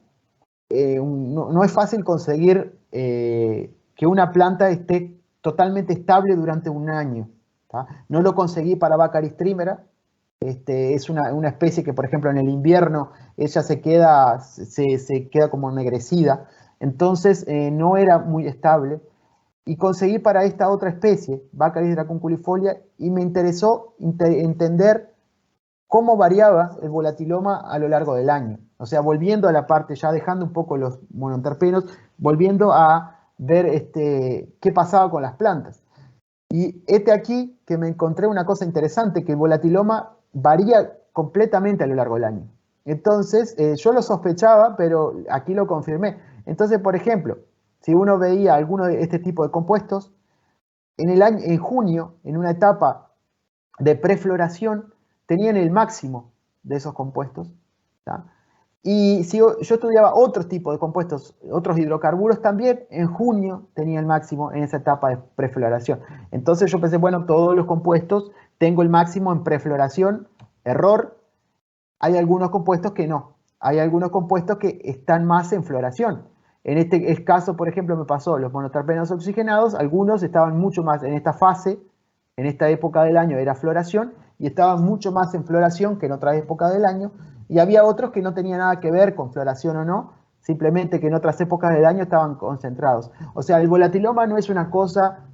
no es fácil conseguir que una planta esté totalmente estable durante un año. ¿tá? No lo conseguí para Baccharis trimera. Es una especie que, por ejemplo, en el invierno ella se queda como ennegrecida. Entonces, no era muy estable. Y conseguí para esta otra especie, Baccharis dracunculifolia, y me interesó entender cómo variaba el volatiloma a lo largo del año. O sea, volviendo a la parte, ya dejando un poco los monoterpenos, volviendo a ver qué pasaba con las plantas. Y aquí que me encontré una cosa interesante, que el volatiloma varía completamente a lo largo del año. Entonces, yo lo sospechaba, pero aquí lo confirmé. Entonces, por ejemplo, si uno veía alguno de este tipo de compuestos, en junio, en una etapa de prefloración, tenían el máximo de esos compuestos. ¿tá? Y si yo estudiaba otros tipos de compuestos, otros hidrocarburos también, en junio tenía el máximo en esa etapa de prefloración. Entonces yo pensé, bueno, todos los compuestos tengo el máximo en prefloración, error, hay algunos compuestos que no, hay algunos compuestos que están más en floración. En este caso, por ejemplo, me pasó los monoterpenos oxigenados, algunos estaban mucho más en esta fase, en esta época del año era floración, y estaban mucho más en floración que en otra época del año, y había otros que no tenían nada que ver con floración o no, simplemente que en otras épocas del año estaban concentrados. O sea, el volatiloma no es una cosa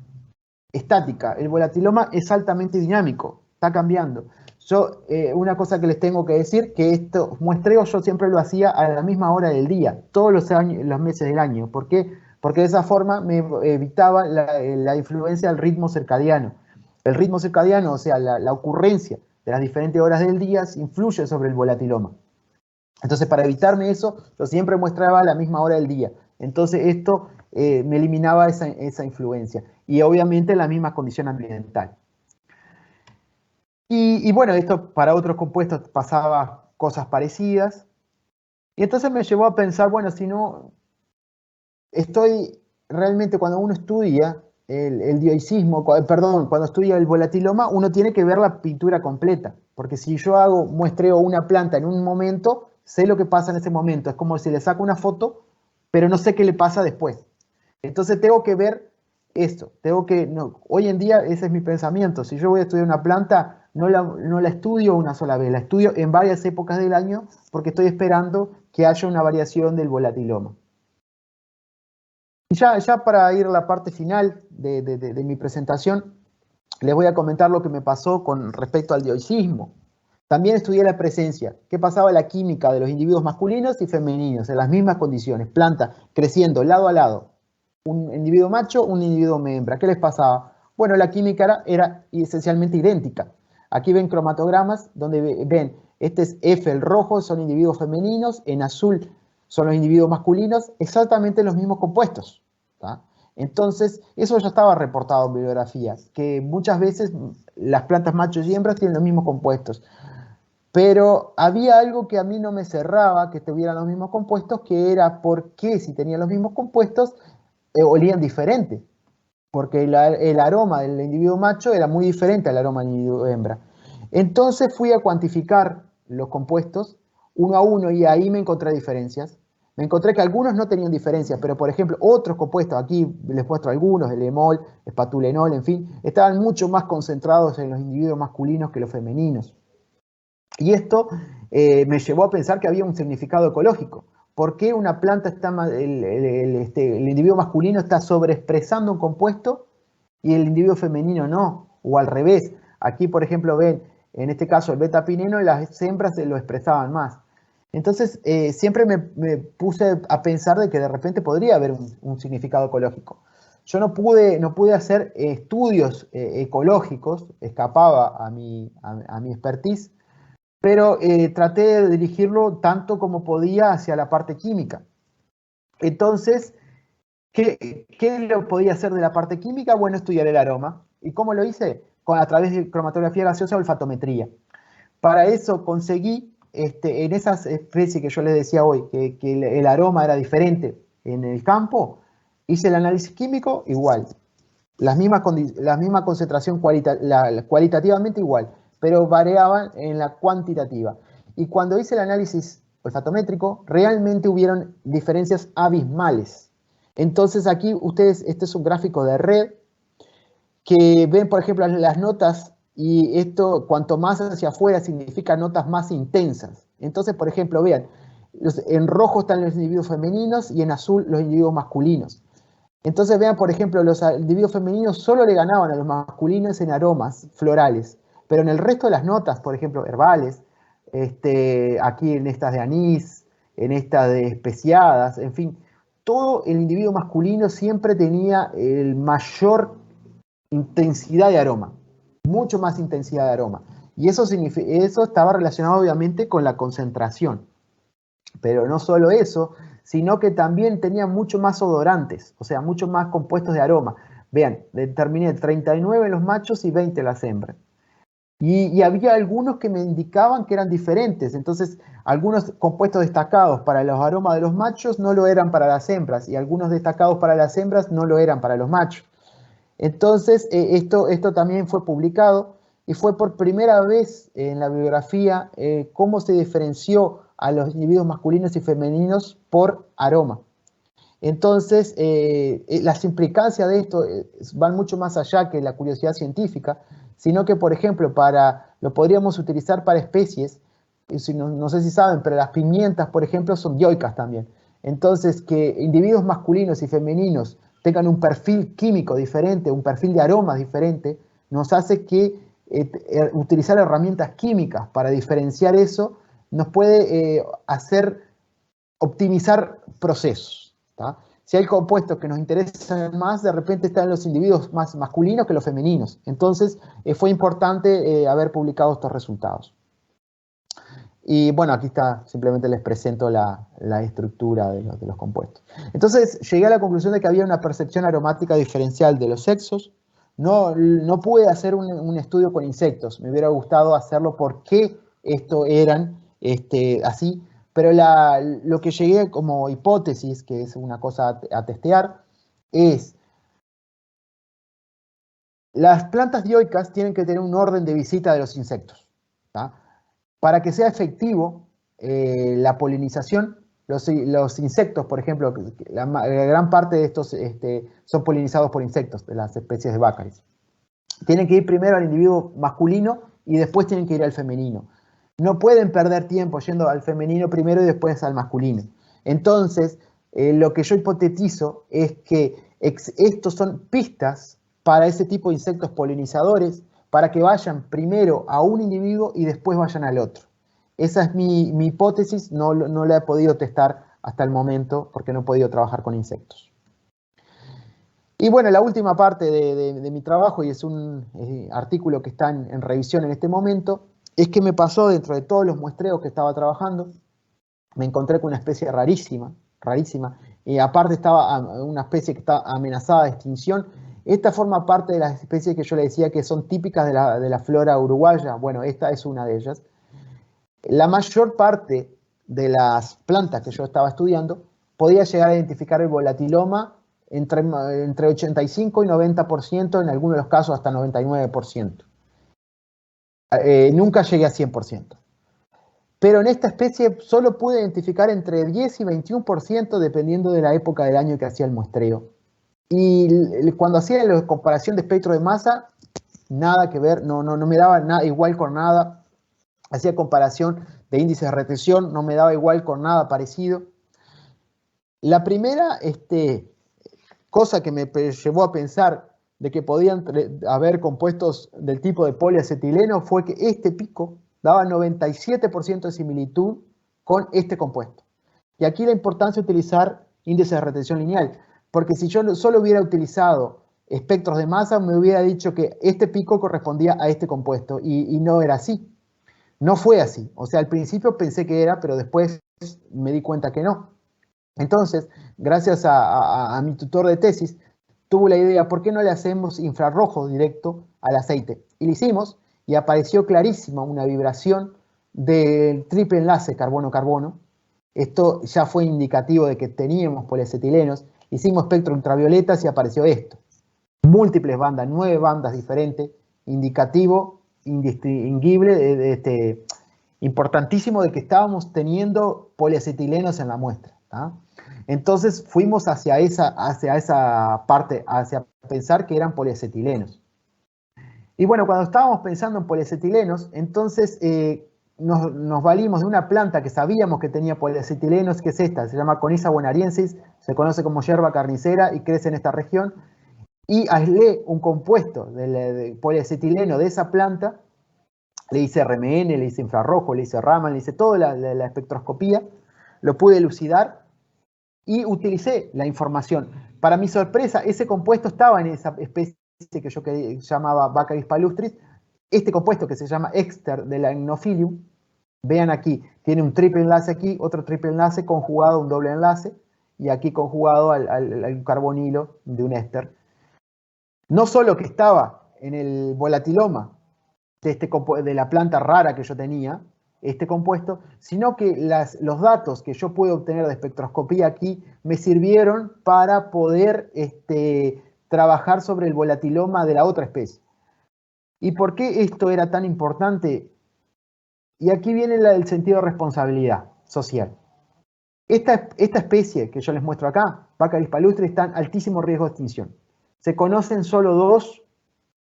estática. El volatiloma es altamente dinámico, está cambiando. Yo, una cosa que les tengo que decir, que estos muestreos yo siempre lo hacía a la misma hora del día, todos los meses del año. ¿Por qué? Porque de esa forma me evitaba la influencia del ritmo circadiano. El ritmo circadiano, o sea, la ocurrencia de las diferentes horas del día, influye sobre el volatiloma. Entonces, para evitarme eso, yo siempre muestraba a la misma hora del día. Entonces, esto me eliminaba esa influencia. Y obviamente la misma condición ambiental. Y bueno, esto para otros compuestos pasaba cosas parecidas. Y entonces me llevó a pensar, bueno, si no, estoy realmente cuando uno estudia el dioicismo, perdón, cuando estudia el volatiloma, uno tiene que ver la pintura completa. Porque si yo muestreo una planta en un momento, sé lo que pasa en ese momento. Es como si le saco una foto, pero no sé qué le pasa después. Entonces tengo que ver esto. Hoy en día ese es mi pensamiento. Si yo voy a estudiar una planta, no la estudio una sola vez, la estudio en varias épocas del año porque estoy esperando que haya una variación del volatiloma. Y ya para ir a la parte final de mi presentación, les voy a comentar lo que me pasó con respecto al dioicismo. También estudié la presencia, qué pasaba en la química de los individuos masculinos y femeninos en las mismas condiciones, planta creciendo lado a lado, un individuo macho, un individuo hembra. ¿Qué les pasaba? Bueno, la química era esencialmente idéntica. Aquí ven cromatogramas donde ven, este es F, el rojo, son individuos femeninos, en azul son los individuos masculinos, exactamente los mismos compuestos. ¿Tá? Entonces, eso ya estaba reportado en bibliografías, que muchas veces las plantas machos y hembras tienen los mismos compuestos. Pero había algo que a mí no me cerraba, que tuvieran los mismos compuestos, que era por qué si tenían los mismos compuestos, olían diferente. Porque el aroma del individuo macho era muy diferente al aroma del individuo hembra. Entonces fui a cuantificar los compuestos uno a uno y ahí me encontré diferencias. Me encontré que algunos no tenían diferencias, pero por ejemplo otros compuestos, aquí les muestro algunos, el emol, espatulenol, en fin, estaban mucho más concentrados en los individuos masculinos que los femeninos. Y esto me llevó a pensar que había un significado ecológico. ¿Por qué una planta el individuo masculino está sobreexpresando un compuesto y el individuo femenino no? O al revés. Aquí, por ejemplo, ven, en este caso el beta-pineno, las hembras lo expresaban más. Entonces, siempre me puse a pensar de que de repente podría haber un significado ecológico. Yo no pude hacer estudios ecológicos, escapaba a mi expertise, pero traté de dirigirlo tanto como podía hacia la parte química. Entonces, ¿qué lo podía hacer de la parte química? Bueno, estudiar el aroma. ¿Y cómo lo hice? A través de cromatografía gaseosa o olfatometría. Para eso conseguí, en esas especies que yo les decía hoy, que el aroma era diferente en el campo, hice el análisis químico igual. La misma concentración cualitativamente igual, pero variaban en la cuantitativa. Y cuando hice el análisis olfatométrico, realmente hubieron diferencias abismales. Entonces aquí ustedes, este es un gráfico de red, que ven, por ejemplo, las notas, y esto, cuanto más hacia afuera, significa notas más intensas. Entonces, por ejemplo, vean, en rojo están los individuos femeninos y en azul los individuos masculinos. Entonces vean, por ejemplo, los individuos femeninos solo le ganaban a los masculinos en aromas florales, pero en el resto de las notas, por ejemplo, herbales, aquí en estas de anís, en estas de especiadas, en fin, todo el individuo masculino siempre tenía el mayor intensidad de aroma, mucho más intensidad de aroma. Y eso estaba relacionado obviamente con la concentración. Pero no solo eso, sino que también tenía mucho más odorantes, o sea, mucho más compuestos de aroma. Vean, determiné 39 en los machos y 20 en las hembras. Y había algunos que me indicaban que eran diferentes, entonces algunos compuestos destacados para los aromas de los machos no lo eran para las hembras, y algunos destacados para las hembras no lo eran para los machos. Entonces, esto también fue publicado y fue por primera vez en la bibliografía cómo se diferenció a los individuos masculinos y femeninos por aroma. Entonces, las implicancias de esto van mucho más allá que la curiosidad científica, sino que, por ejemplo, lo podríamos utilizar para especies, no sé si saben, pero las pimientas, por ejemplo, son dioicas también. Entonces, que individuos masculinos y femeninos tengan un perfil químico diferente, un perfil de aromas diferente, nos hace que utilizar herramientas químicas para diferenciar eso nos puede hacer optimizar procesos. ¿Tá? Si hay compuestos que nos interesan más, de repente están los individuos más masculinos que los femeninos. Entonces, fue importante haber publicado estos resultados. Y bueno, aquí está, simplemente les presento la estructura de los compuestos. Entonces, llegué a la conclusión de que había una percepción aromática diferencial de los sexos. No pude hacer un estudio con insectos. Me hubiera gustado hacerlo porque esto eran así. Pero lo que llegué como hipótesis, que es una cosa a testear, es las plantas dioicas tienen que tener un orden de visita de los insectos. ¿Tá? Para que sea efectivo la polinización, los insectos, por ejemplo, la gran parte de estos son polinizados por insectos de las especies de Baccharis. Tienen que ir primero al individuo masculino y después tienen que ir al femenino. No pueden perder tiempo yendo al femenino primero y después al masculino. Entonces, lo que yo hipotetizo es que estos son pistas para ese tipo de insectos polinizadores para que vayan primero a un individuo y después vayan al otro. Esa es mi hipótesis, no la he podido testar hasta el momento porque no he podido trabajar con insectos. Y bueno, la última parte de mi trabajo, y es un artículo que está en revisión en este momento, es que me pasó dentro de todos los muestreos que estaba trabajando, me encontré con una especie rarísima, y aparte estaba una especie que está amenazada de extinción. Esta forma parte de las especies que yo le decía que son típicas de la flora uruguaya. Bueno, esta es una de ellas. La mayor parte de las plantas que yo estaba estudiando podía llegar a identificar el volatiloma entre 85 y 90%, en algunos de los casos hasta 99%. Nunca llegué a 100%. Pero en esta especie solo pude identificar entre 10 y 21% dependiendo de la época del año que hacía el muestreo. Y cuando hacía la comparación de espectro de masa, nada que ver, no me daba nada, igual con nada. Hacía comparación de índices de retención, no me daba igual con nada parecido. La primera cosa que me llevó a pensar de que podían haber compuestos del tipo de poliacetileno fue que este pico daba 97% de similitud con este compuesto. Y aquí la importancia de utilizar índice de retención lineal, porque si yo solo hubiera utilizado espectros de masa, me hubiera dicho que este pico correspondía a este compuesto, y no era así. No fue así. O sea, al principio pensé que era, pero después me di cuenta que no. Entonces, gracias a mi tutor de tesis, tuvo la idea, ¿por qué no le hacemos infrarrojo directo al aceite? Y lo hicimos, y apareció clarísima una vibración del triple enlace carbono-carbono. Esto ya fue indicativo de que teníamos poliacetilenos. Hicimos espectro ultravioletas y apareció esto. Múltiples bandas, 9 bandas diferentes, indicativo, indistinguible, importantísimo de que estábamos teniendo poliacetilenos en la muestra. ¿tá? Entonces fuimos hacia esa parte, hacia pensar que eran poliacetilenos. Y bueno, cuando estábamos pensando en poliacetilenos, entonces nos valimos de una planta que sabíamos que tenía poliacetilenos, que es esta, se llama Conisa bonariensis, se conoce como hierba carnicera y crece en esta región, y aislé un compuesto de poliacetileno de esa planta, le hice RMN, le hice infrarrojo, le hice Raman, le hice toda la espectroscopía, lo pude elucidar y utilicé la información. Para mi sorpresa, ese compuesto estaba en esa especie que yo llamaba Baccharis palustris. Este compuesto que se llama éster de la Gnophyllum, vean aquí, tiene un triple enlace aquí, otro triple enlace conjugado a un doble enlace, y aquí conjugado al carbonilo de un éster. No solo que estaba en el volatiloma de la planta rara que yo tenía, este compuesto, sino que los datos que yo puedo obtener de espectroscopía aquí me sirvieron para poder trabajar sobre el volatiloma de la otra especie. ¿Y por qué esto era tan importante? Y aquí viene el sentido de responsabilidad social. Esta especie que yo les muestro acá, Baccharis palustris, está en altísimo riesgo de extinción. Se conocen solo 2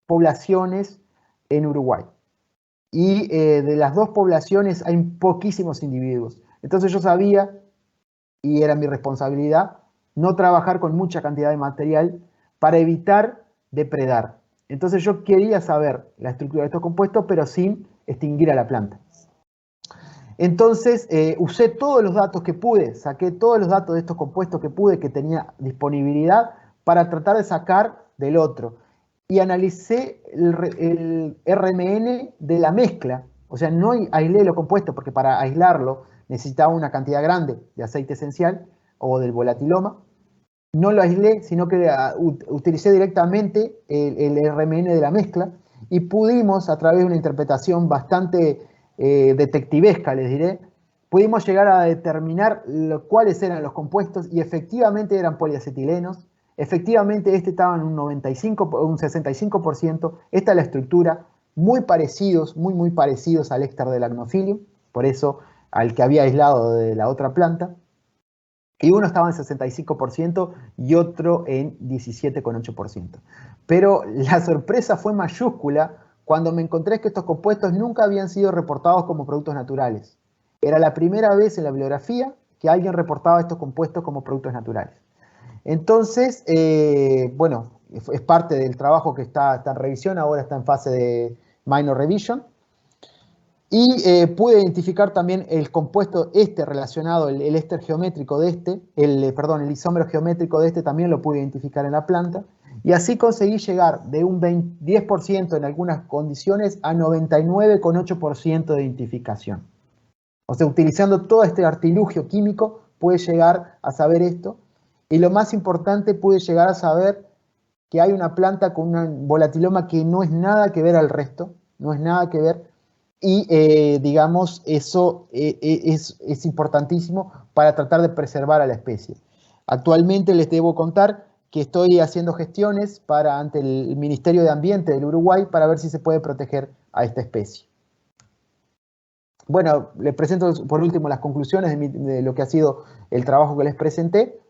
poblaciones en Uruguay. Y de las 2 poblaciones hay poquísimos individuos. Entonces yo sabía, y era mi responsabilidad, no trabajar con mucha cantidad de material para evitar depredar. Entonces yo quería saber la estructura de estos compuestos, pero sin extinguir a la planta. Entonces usé todos los datos que pude, saqué todos los datos de estos compuestos que pude, que tenía disponibilidad, para tratar de sacar del otro. Y analicé el RMN de la mezcla. O sea, no aislé los compuestos, porque para aislarlo necesitaba una cantidad grande de aceite esencial o del volatiloma. No lo aislé, sino que utilicé directamente el RMN de la mezcla y pudimos, a través de una interpretación bastante detectivesca, les diré, pudimos llegar a determinar cuáles eran los compuestos y efectivamente eran poliacetilenos. Efectivamente, estaba en un 95, un 65%. Esta es la estructura, muy parecidos, muy parecidos al éster del Agnophyllum, por eso al que había aislado de la otra planta. Y uno estaba en 65% y otro en 17,8%. Pero la sorpresa fue mayúscula cuando me encontré que estos compuestos nunca habían sido reportados como productos naturales. Era la primera vez en la bibliografía que alguien reportaba estos compuestos como productos naturales. Entonces, bueno, es parte del trabajo que está en revisión, ahora está en fase de minor revision. Y pude identificar también el compuesto relacionado, el éster geométrico de el isómero geométrico de también lo pude identificar en la planta. Y así conseguí llegar de un 10% en algunas condiciones a 99,8% de identificación. O sea, utilizando todo este artilugio químico, pude llegar a saber esto. Y lo más importante, pude llegar a saber que hay una planta con un volatiloma que no es nada que ver al resto, no es nada que ver. Y digamos, eso es importantísimo para tratar de preservar a la especie. Actualmente les debo contar que estoy haciendo gestiones ante el Ministerio de Ambiente del Uruguay para ver si se puede proteger a esta especie. Bueno, les presento por último las conclusiones de lo que ha sido el trabajo que les presenté.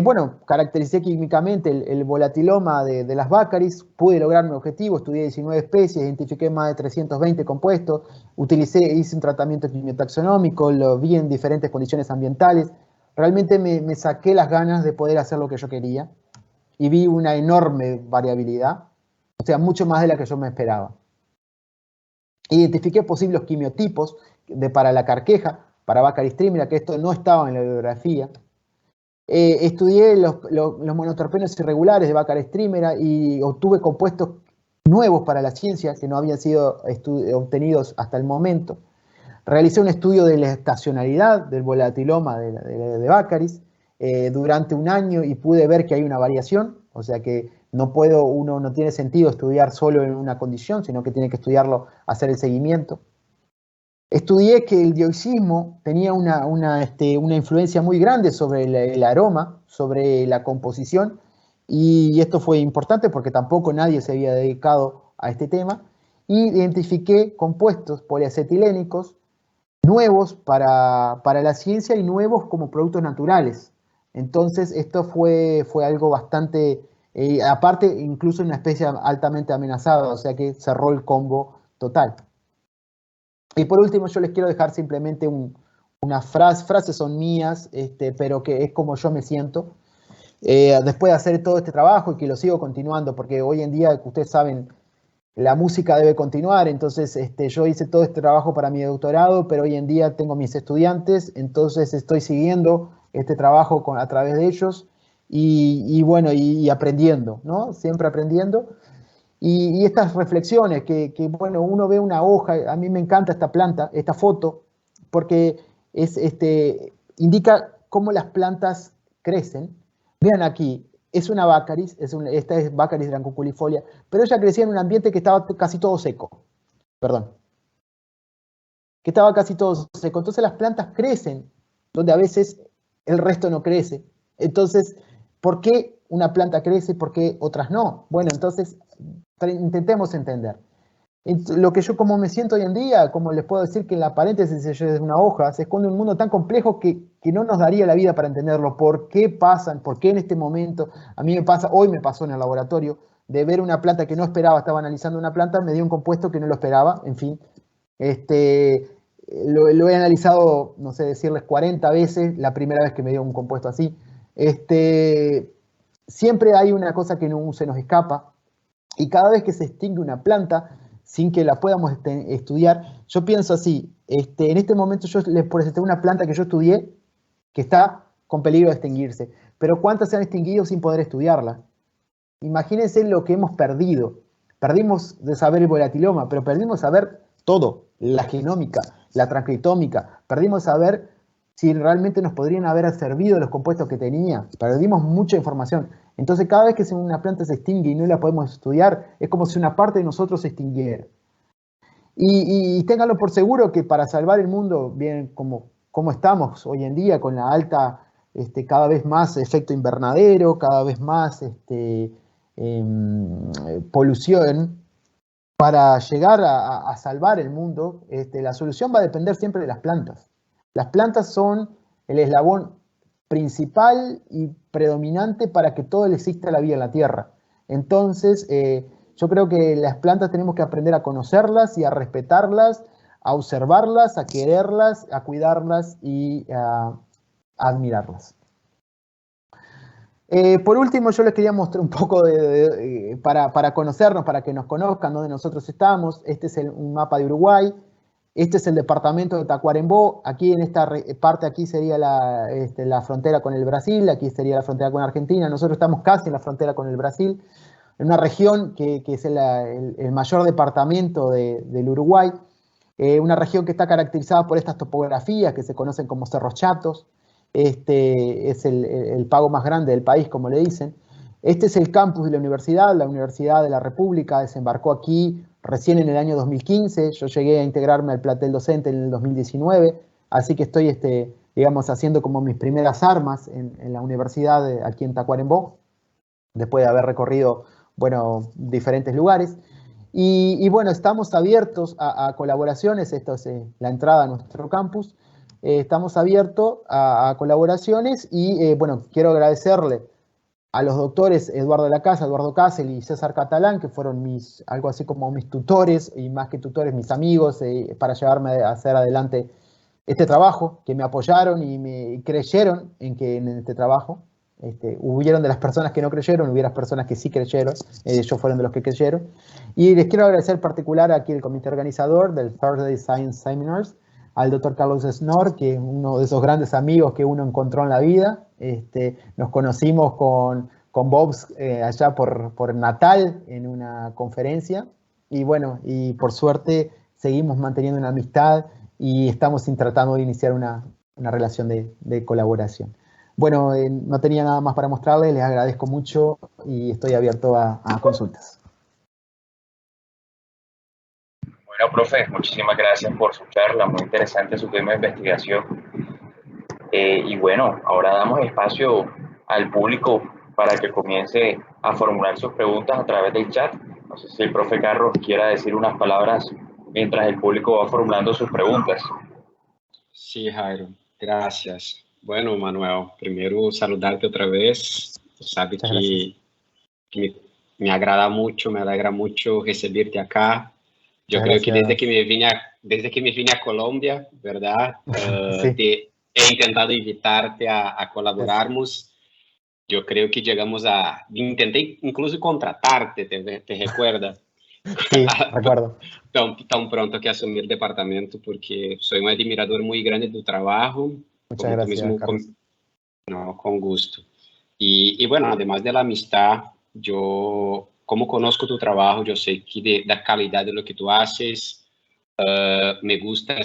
Bueno, caractericé químicamente el volatiloma de las Baccharis, pude lograr mi objetivo, estudié 19 especies, identifiqué más de 320 compuestos, hice un tratamiento quimiotaxonómico, lo vi en diferentes condiciones ambientales. Realmente me saqué las ganas de poder hacer lo que yo quería y vi una enorme variabilidad, o sea, mucho más de la que yo me esperaba. Identifiqué posibles quimiotipos para la carqueja, para Baccharis trimera, que esto no estaba en la bibliografía. Estudié los monoterpenos irregulares de Baccharis trimera y obtuve compuestos nuevos para la ciencia que no habían sido obtenidos hasta el momento. Realicé un estudio de la estacionalidad del volatiloma de Baccharis durante un año y pude ver que hay una variación, o sea que uno no tiene sentido estudiar solo en una condición, sino que tiene que estudiarlo, hacer el seguimiento. Estudié que el dioxismo tenía una influencia muy grande sobre el aroma, sobre la composición, y esto fue importante porque tampoco nadie se había dedicado a este tema. Y identifiqué compuestos poliacetilénicos nuevos para la ciencia y nuevos como productos naturales. Entonces esto fue algo bastante, aparte incluso una especie altamente amenazada, o sea que cerró el combo total. Y por último, yo les quiero dejar simplemente una frases son mías, pero que es como yo me siento. Después de hacer todo este trabajo y que lo sigo continuando, porque hoy en día, ustedes saben, la música debe continuar, entonces yo hice todo este trabajo para mi doctorado, pero hoy en día tengo mis estudiantes, entonces estoy siguiendo este trabajo a través de ellos y bueno, y aprendiendo, ¿no? Siempre aprendiendo. Y estas reflexiones que, bueno, uno ve una hoja, a mí me encanta esta planta, esta foto, porque indica cómo las plantas crecen. Vean aquí, es una Baccharis, esta es Baccharis granculifolia, pero ella crecía en un ambiente que estaba casi todo seco, perdón, que estaba casi todo seco. Entonces las plantas crecen donde a veces el resto no crece. Entonces, ¿por qué una planta crece y por qué otras no? Bueno, entonces intentemos entender. Lo que yo como me siento hoy en día, como les puedo decir que en la paréntesis de una hoja se esconde un mundo tan complejo que no nos daría la vida para entenderlo. ¿Por qué pasan? ¿Por qué en este momento? A mí hoy me pasó en el laboratorio, de ver una planta que no esperaba, estaba analizando una planta, me dio un compuesto que no lo esperaba, en fin. Lo he analizado, no sé decirles, 40 veces, la primera vez que me dio un compuesto así. Siempre hay una cosa que no se nos escapa, y cada vez que se extingue una planta, sin que la podamos estudiar, yo pienso así, en este momento yo les presenté una planta que yo estudié, que está con peligro de extinguirse, pero ¿cuántas se han extinguido sin poder estudiarla? Imagínense lo que hemos perdido. Perdimos de saber el volatiloma, pero perdimos de saber todo, la genómica, la transcriptómica, perdimos de saber si realmente nos podrían haber servido los compuestos que tenía, perdimos mucha información. Entonces cada vez que una planta se extingue y no la podemos estudiar, es como si una parte de nosotros se extinguiera. Y ténganlo por seguro que para salvar el mundo, bien como estamos hoy en día, con la alta, cada vez más efecto invernadero, cada vez más polución, para llegar a salvar el mundo, la solución va a depender siempre de las plantas. Las plantas son el eslabón principal y predominante para que todo exista la vida en la Tierra. Entonces, yo creo que las plantas tenemos que aprender a conocerlas y a respetarlas, a observarlas, a quererlas, a cuidarlas y a admirarlas. Por último, yo les quería mostrar un poco para conocernos, para que nos conozcan dónde nosotros estamos. Este es un mapa de Uruguay. Este es el departamento de Tacuarembó. Aquí en esta parte aquí sería la frontera con el Brasil, aquí sería la frontera con Argentina. Nosotros estamos casi en la frontera con el Brasil, en una región que es el mayor departamento del Uruguay. Una región que está caracterizada por estas topografías que se conocen como cerros chatos. Este es el pago más grande del país, como le dicen. Este es el campus de la Universidad de la República desembarcó aquí recién en el año 2015. Yo llegué a integrarme al plantel docente en el 2019, así que estoy, digamos, haciendo como mis primeras armas en la universidad aquí en Tacuarembó, después de haber recorrido, bueno, diferentes lugares. Y bueno, estamos abiertos a colaboraciones. Esto es la entrada a nuestro campus. Estamos abiertos a colaboraciones y, bueno, quiero agradecerle a los doctores Eduardo de la Casa, Eduardo Casel y César Catalán, que fueron algo así como mis tutores, y más que tutores, mis amigos, para llevarme a hacer adelante este trabajo, que me apoyaron y me creyeron en este trabajo. Hubieron de las personas que no creyeron, hubieron personas que sí creyeron, ellos fueron de los que creyeron. Y les quiero agradecer en particular aquí el comité organizador del Thursday Science Seminars, al doctor Carlos Snor, que es uno de esos grandes amigos que uno encontró en la vida. Nos conocimos con Bobs allá por Natal en una conferencia, y bueno, y por suerte seguimos manteniendo una amistad y estamos tratando de iniciar una relación de colaboración. Bueno, no tenía nada más para mostrarles, les agradezco mucho y estoy abierto a consultas. Bueno, profe, muchísimas gracias por su charla, muy interesante su tema de investigación. Y bueno, ahora damos espacio al público para que comience a formular sus preguntas a través del chat. No sé si el profe Carlos quiera decir unas palabras mientras el público va formulando sus preguntas. Sí, Jairo, gracias. Bueno, Manuel, primero saludarte otra vez. Tú sabes que me agrada mucho, me alegra mucho recibirte acá. Yo creo que desde que me vine a Colombia, ¿verdad? Sí. He intentado invitarte a colaborarmos. Yo creo que llegamos intenté incluso contratarte, ¿te recuerdas? Sí, recuerdo. Tan pronto que asumí el departamento, porque soy un admirador muy grande de tu trabajo. Muchas gracias, Carlos. Con gusto. Y bueno, además de la amistad, yo, como conozco tu trabajo, yo sé que de la calidad de lo que tú haces, me gusta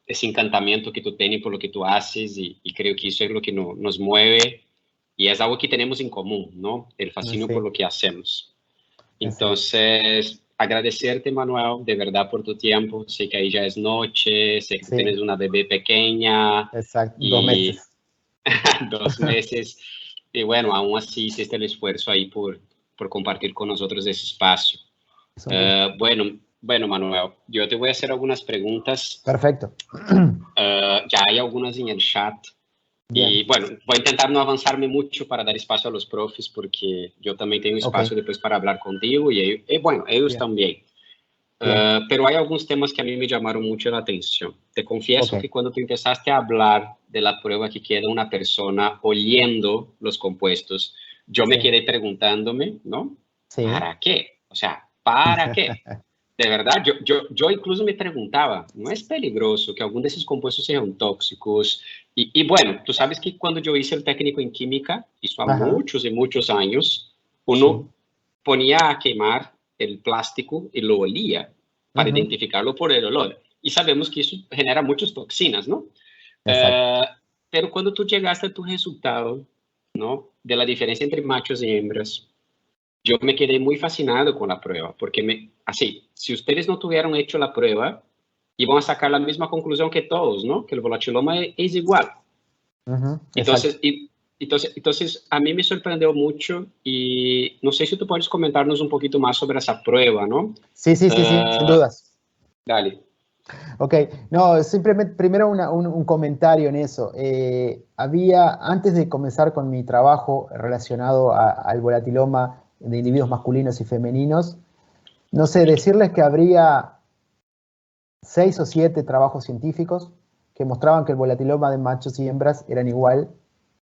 ese encantamiento que tú tienes por lo que tú haces, y creo que eso es lo que nos mueve, y es algo que tenemos en común, ¿no? El fascinio por lo que hacemos. Entonces, agradecerte, Manuel, de verdad por tu tiempo. Sé que ahí ya es noche, sé que tienes una bebé pequeña. Exacto, 2 meses. 2 meses. Y bueno, aún así hiciste el esfuerzo ahí por compartir con nosotros ese espacio. Bueno, Manuel, yo te voy a hacer algunas preguntas. Perfecto. Ya hay algunas en el chat. Bien. Y bueno, voy a intentar no avanzarme mucho para dar espacio a los profes, porque yo también tengo espacio después para hablar contigo y bueno, ellos también. Pero hay algunos temas que a mí me llamaron mucho la atención. Te confieso Ok. que cuando tú empezaste a hablar de la prueba que queda una persona oliendo los compuestos, yo me Sí, quedé preguntándome, ¿no? sí. ¿Para qué? O sea, ¿para qué? De verdad, yo incluso me preguntaba, ¿no es peligroso que algunos de esos compuestos sean tóxicos? Y bueno, tú sabes que cuando yo hice el técnico en química, hizo a Ajá, muchos y muchos años, uno sí. ponía a quemar el plástico y lo olía para Ujú, identificarlo por el olor. Y sabemos que eso genera muchas toxinas, ¿no? exacto. Eh, pero cuando tú llegaste a tu resultado, ¿no? De la diferencia entre machos y hembras, yo me quedé muy fascinado con la prueba, porque así, si ustedes no tuvieran hecho la prueba, iban a sacar la misma conclusión que todos, ¿no? Que el volatiloma es igual. Ujú, exacto. Entonces, entonces, a mí me sorprendió mucho y no sé si tú puedes comentarnos un poquito más sobre esa prueba, ¿no? Sí, sí, sí, sí, sin Uh, dudas. Dale. Ok, no, simplemente primero un comentario en eso. Antes de comenzar con mi trabajo relacionado al volatiloma de individuos masculinos y femeninos, no sé, decirles que habría 6 o 7 trabajos científicos que mostraban que el volatiloma de machos y hembras eran igual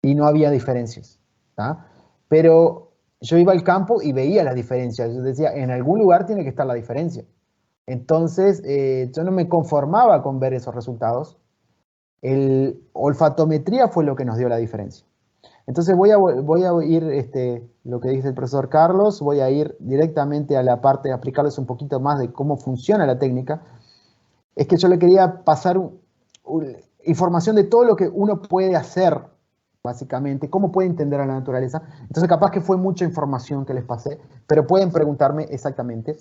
y no había diferencias. ¿Tá? Pero yo iba al campo y veía las diferencias. Yo decía, en algún lugar tiene que estar la diferencia. Entonces, yo no me conformaba con ver esos resultados. El olfatometría fue lo que nos dio la diferencia. Entonces voy a ir, lo que dice el profesor Carlos, voy a ir directamente a la parte de aplicarles un poquito más de cómo funciona la técnica. Es que yo le quería pasar información de todo lo que uno puede hacer, básicamente, cómo puede entender a la naturaleza. Entonces capaz que fue mucha información que les pasé, pero pueden preguntarme exactamente.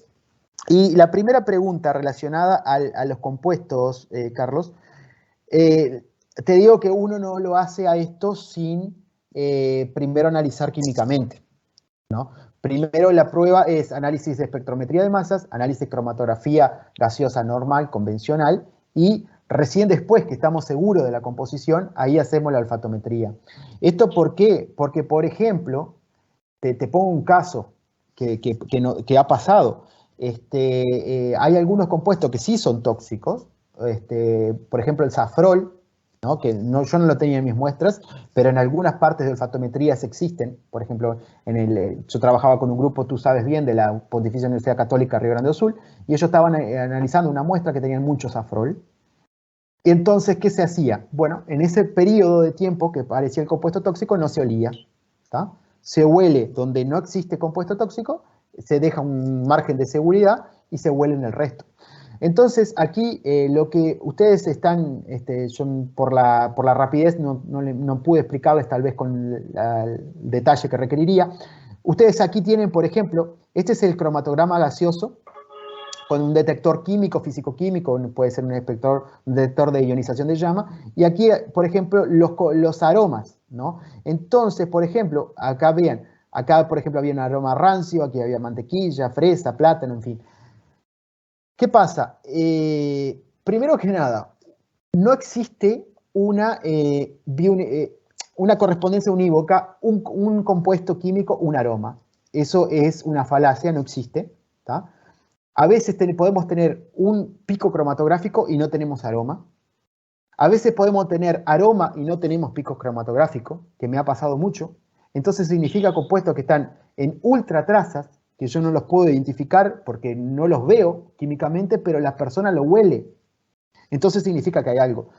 Y la primera pregunta relacionada a los compuestos, Carlos, eh, te digo que uno no lo hace a esto sin primero analizar químicamente, ¿no? Primero la prueba es análisis de espectrometría de masas, análisis de cromatografía gaseosa normal, convencional, y recién después que estamos seguros de la composición, ahí hacemos la olfatometría. ¿Esto por qué? Porque, por ejemplo, te pongo un caso que ha pasado. Hay algunos compuestos que sí son tóxicos, por ejemplo el safrol, ¿no? Que no, yo no lo tenía en mis muestras, pero en algunas partes de olfatometrías existen. Por ejemplo, yo trabajaba con un grupo, tú sabes bien, de la Pontificia Universidad Católica Río Grande do Sul, y ellos estaban analizando una muestra que tenían mucho safrol. Y entonces, ¿qué se hacía? Bueno, en ese periodo de tiempo que parecía el compuesto tóxico, no se olía. ¿Tá? Se huele donde no existe compuesto tóxico, se deja un margen de seguridad y se huele en el resto. Entonces, aquí lo que ustedes están, yo por la rapidez no pude explicarles tal vez con el detalle que requeriría. Ustedes aquí tienen, por ejemplo, este es el cromatograma gaseoso con un detector químico, físico-químico, puede ser un detector de ionización de llama, y aquí, por ejemplo, los aromas, ¿no? Entonces, por ejemplo, acá vean, acá, por ejemplo, había un aroma rancio, aquí había mantequilla, fresa, plátano, en fin. ¿Qué pasa? Primero que nada, no existe una correspondencia unívoca, un compuesto químico, un aroma. Eso es una falacia, no existe, ¿tá? A veces podemos tener un pico cromatográfico y no tenemos aroma. A veces podemos tener aroma y no tenemos pico cromatográfico, que me ha pasado mucho. Entonces significa compuestos que están en ultra trazas, que yo no los puedo identificar porque no los veo químicamente, pero la persona lo huele. Entonces significa que hay algo.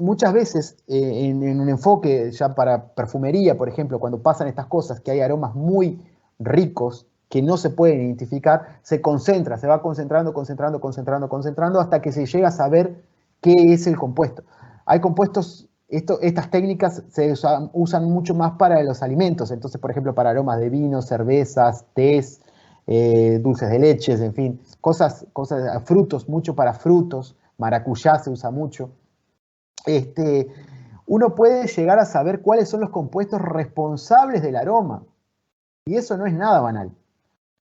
Muchas veces en un enfoque ya para perfumería, por ejemplo, cuando pasan estas cosas, que hay aromas muy ricos que no se pueden identificar, se concentra, se va concentrando, concentrando, concentrando, concentrando, hasta que se llega a saber qué es el compuesto. Hay compuestos, estas técnicas se usan mucho más para los alimentos, entonces, por ejemplo, para aromas de vino, cervezas, tés, dulces de leches, en fin, frutos, mucho para frutos, maracuyá se usa mucho. Este, Uno puede llegar a saber cuáles son los compuestos responsables del aroma. Y eso no es nada banal.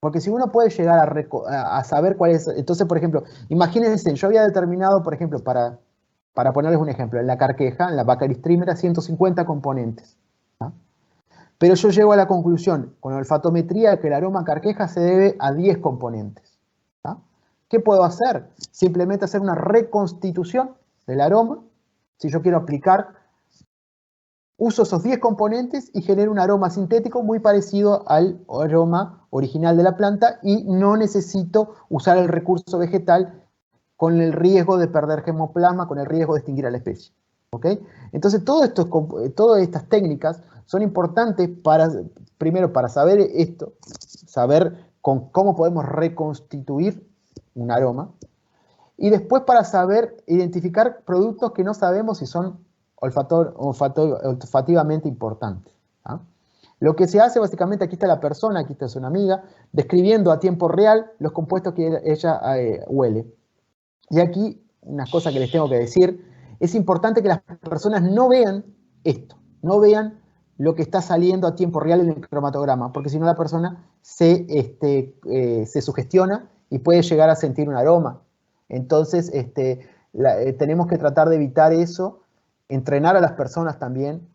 Porque si uno puede llegar a saber cuál es... Entonces, por ejemplo, imagínense, yo había determinado, por ejemplo, para ponerles un ejemplo, en la carqueja, en la Baccharis trimera, 150 componentes. ¿tá? Pero yo llego a la conclusión, con olfatometría, que el aroma carqueja se debe a 10 componentes. ¿tá? ¿Qué puedo hacer? Simplemente hacer una reconstitución del aroma. Si yo quiero aplicar, uso esos 10 componentes y genero un aroma sintético muy parecido al aroma original de la planta y no necesito usar el recurso vegetal con el riesgo de perder germoplasma, con el riesgo de extinguir a la especie. ¿Okay? Entonces, todas estas técnicas son importantes primero para saber esto, saber cómo podemos reconstituir un aroma, y después para saber identificar productos que no sabemos si son olfativamente importantes. ¿Ah? Lo que se hace básicamente, aquí está la persona, aquí está una amiga, describiendo a tiempo real los compuestos que ella huele. Y aquí, una cosa que les tengo que decir, es importante que las personas no vean esto, no vean lo que está saliendo a tiempo real en el cromatograma, porque si no la persona se sugestiona y puede llegar a sentir un aroma. Entonces, tenemos que tratar de evitar eso, entrenar a las personas también.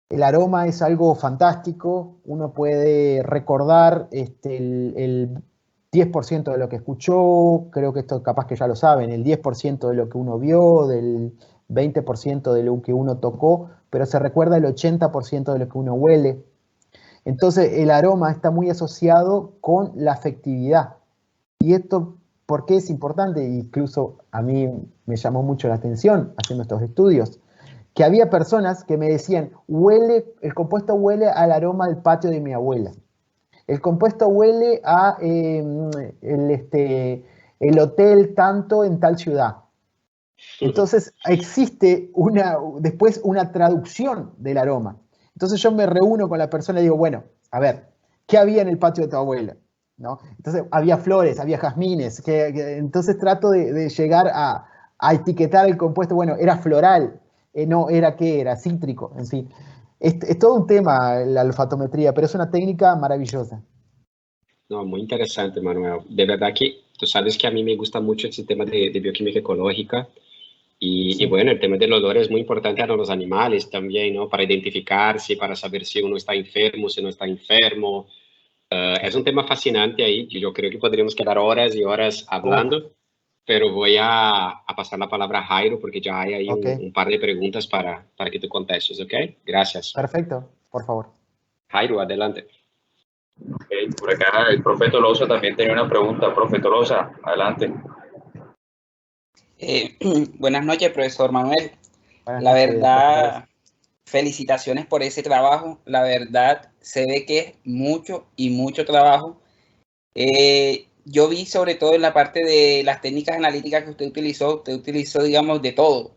El aroma es algo fantástico, uno puede recordar el 10% de lo que escuchó, creo que esto capaz que ya lo saben, el 10% de lo que uno vio, del 20% de lo que uno tocó, pero se recuerda el 80% de lo que uno huele. Entonces el aroma está muy asociado con la afectividad. Y esto, ¿por qué es importante? Incluso a mí me llamó mucho la atención haciendo estos estudios, que había personas que me decían, el compuesto huele al aroma del patio de mi abuela. El compuesto huele a el hotel tanto en tal ciudad. Entonces existe después una traducción del aroma. Entonces yo me reúno con la persona y digo, bueno, a ver, ¿qué había en el patio de tu abuela? ¿No? Entonces había flores, había jazmines. Entonces trato de llegar a etiquetar el compuesto. Bueno, era floral, no, ¿qué era? Cítrico, en fin. Es todo un tema la olfatometría, pero es una técnica maravillosa. No, muy interesante, Manuel. De verdad que tú sabes que a mí me gusta mucho ese tema de bioquímica ecológica y bueno, el tema del olor es muy importante a los animales también, ¿no? Para identificarse, para saber si uno está enfermo, si no está enfermo. Es un tema fascinante ahí, yo creo que podríamos quedar horas y horas hablando, pero voy a pasar la palabra a Jairo porque ya hay ahí un par de preguntas para que tú contestes, ¿ok? Gracias. Perfecto, por favor. Jairo, adelante. Okay, por acá el profe Tolosa también tenía una pregunta. Profe Tolosa, adelante. Buenas noches, profesor Manuel. Buenas la noches, verdad, felicitaciones por ese trabajo. La verdad, se ve que es mucho y mucho trabajo. Yo vi sobre todo en la parte de las técnicas analíticas que usted utilizó, digamos, de todo.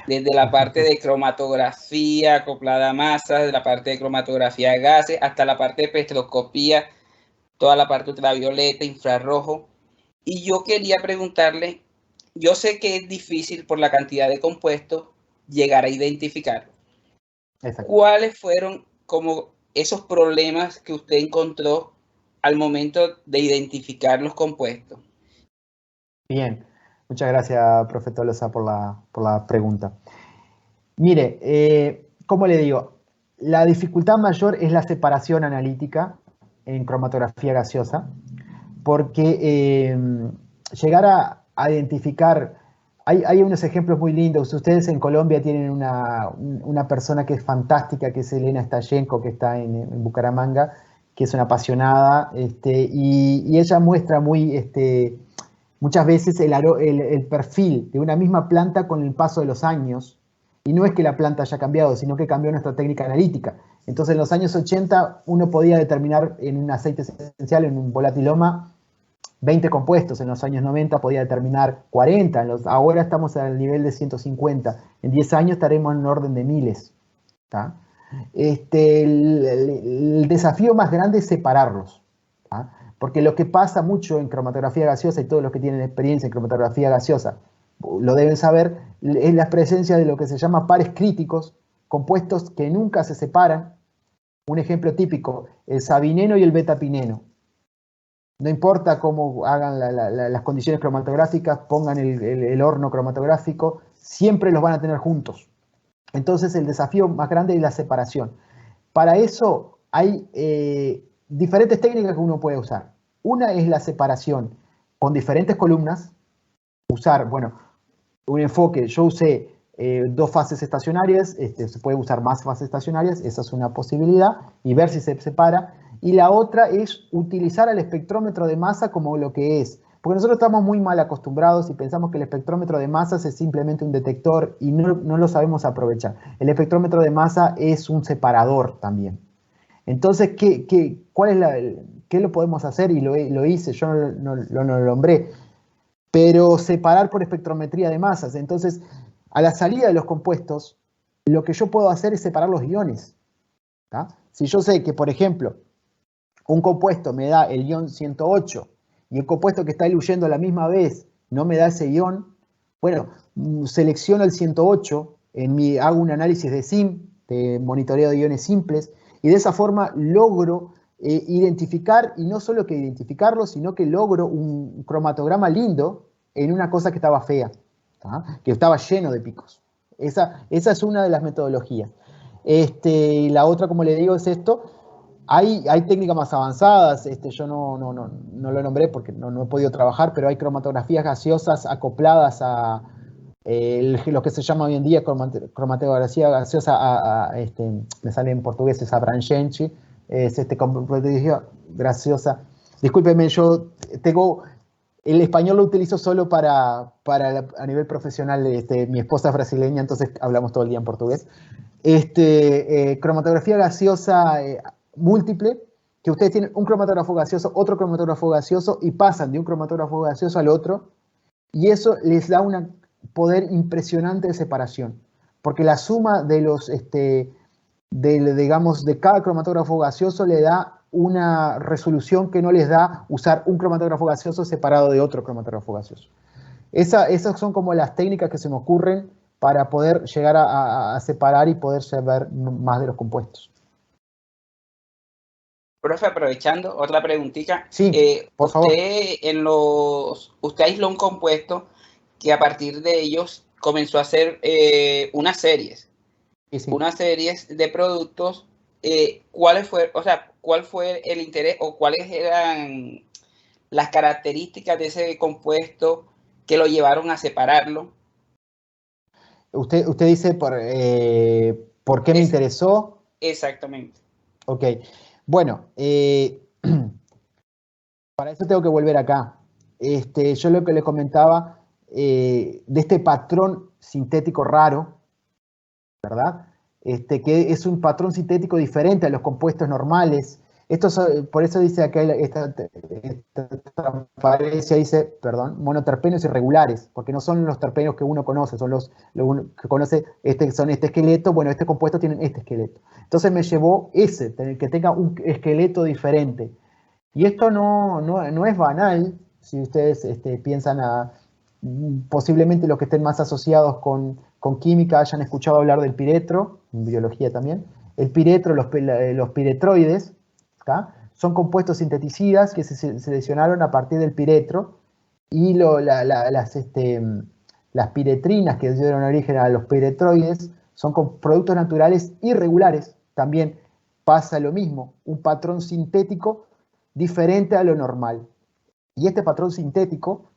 Desde la parte de cromatografía, acoplada a masas, de la parte de cromatografía de gases, hasta la parte de espectroscopía, toda la parte ultravioleta, infrarrojo. Y yo quería preguntarle, yo sé que es difícil por la cantidad de compuestos llegar a identificar. Exacto. ¿Cuáles fueron como esos problemas que usted encontró al momento de identificar los compuestos? Bien, muchas gracias, profe Tolosa, por la pregunta. Mire, como le digo, la dificultad mayor es la separación analítica en cromatografía gaseosa, porque llegar a identificar, hay unos ejemplos muy lindos. Ustedes en Colombia tienen una persona que es fantástica, que es Elena Stallenko, que está en Bucaramanga, que es una apasionada, y ella muestra muchas veces el perfil de una misma planta con el paso de los años. Y no es que la planta haya cambiado, sino que cambió nuestra técnica analítica. Entonces, en los años 80, uno podía determinar en un aceite esencial, en un volatiloma, 20 compuestos. En los años 90 podía determinar 40. Ahora estamos al nivel de 150. En 10 años estaremos en orden de miles. ¿Tá? El desafío más grande es separarlos. ¿Tá? Porque lo que pasa mucho en cromatografía gaseosa, y todos los que tienen experiencia en cromatografía gaseosa lo deben saber, es la presencia de lo que se llama pares críticos, compuestos que nunca se separan. Un ejemplo típico, el sabineno y el betapineno. No importa cómo hagan las condiciones cromatográficas, pongan el horno cromatográfico, siempre los van a tener juntos. Entonces el desafío más grande es la separación. Para eso hay diferentes técnicas que uno puede usar. Una es la separación con diferentes columnas, usar, bueno, un enfoque, yo usé 2 fases estacionarias, se puede usar más fases estacionarias, esa es una posibilidad, y ver si se separa. Y la otra es utilizar el espectrómetro de masa como lo que es. Porque nosotros estamos muy mal acostumbrados y pensamos que el espectrómetro de masas es simplemente un detector y no lo sabemos aprovechar. El espectrómetro de masa es un separador también. Entonces, ¿qué lo podemos hacer? Y lo hice, yo no lo nombré, pero separar por espectrometría de masas. Entonces, a la salida de los compuestos, lo que yo puedo hacer es separar los iones. ¿Tá? Si yo sé que, por ejemplo, un compuesto me da el ion 108 y el compuesto que está diluyendo a la misma vez no me da ese ion, bueno, selecciono el 108, hago un análisis de SIM, de monitoreo de iones simples, y de esa forma logro identificar, y no solo que identificarlo, sino que logro un cromatograma lindo en una cosa que estaba fea, ¿tá? Que estaba lleno de picos. Esa es una de las metodologías. La otra, como le digo, es esto. Hay técnicas más avanzadas, yo no lo nombré porque no he podido trabajar, pero hay cromatografías gaseosas acopladas a lo que se llama hoy en día cromatografía gaseosa, me sale en portugués, es Abrangente, es cromatografía gaseosa. Discúlpeme, yo tengo, el español lo utilizo solo a nivel profesional, mi esposa es brasileña, entonces hablamos todo el día en portugués. Cromatografía gaseosa múltiple, que ustedes tienen un cromatógrafo gaseoso, otro cromatógrafo gaseoso y pasan de un cromatógrafo gaseoso al otro, y eso les da un poder impresionante de separación, porque la suma de los, digamos, de cada cromatógrafo gaseoso le da una resolución que no les da usar un cromatógrafo gaseoso separado de otro cromatógrafo gaseoso. Esas son como las técnicas que se me ocurren para poder llegar a separar y poder saber más de los compuestos. Profe, aprovechando, otra preguntita. Sí, por favor. Usted aisló un compuesto que a partir de ellos comenzó a hacer unas series. Sí. Unas series de productos. ¿Cuál fue el interés o cuáles eran las características de ese compuesto que lo llevaron a separarlo? Usted dice por qué me interesó. Exactamente. Ok. Bueno, para eso tengo que volver acá. Yo lo que le comentaba de este patrón sintético raro, ¿verdad? Que es un patrón sintético diferente a los compuestos normales. Por eso dice acá esta transparencia, dice, perdón, monoterpenos irregulares, porque no son los terpenos que uno conoce, son los que conoce, son este esqueleto, bueno, este compuesto tienen este esqueleto. Entonces me llevó que tenga un esqueleto diferente. Y esto no es banal, si ustedes piensan posiblemente los que estén más asociados con química hayan escuchado hablar del piretro, en biología también. El piretro, los piretroides, ¿tá? Son compuestos sinteticidas que se seleccionaron a partir del piretro y las piretrinas que dieron origen a los piretroides son productos naturales irregulares. También pasa lo mismo, un patrón sintético diferente a lo normal. Y este patrón sintético,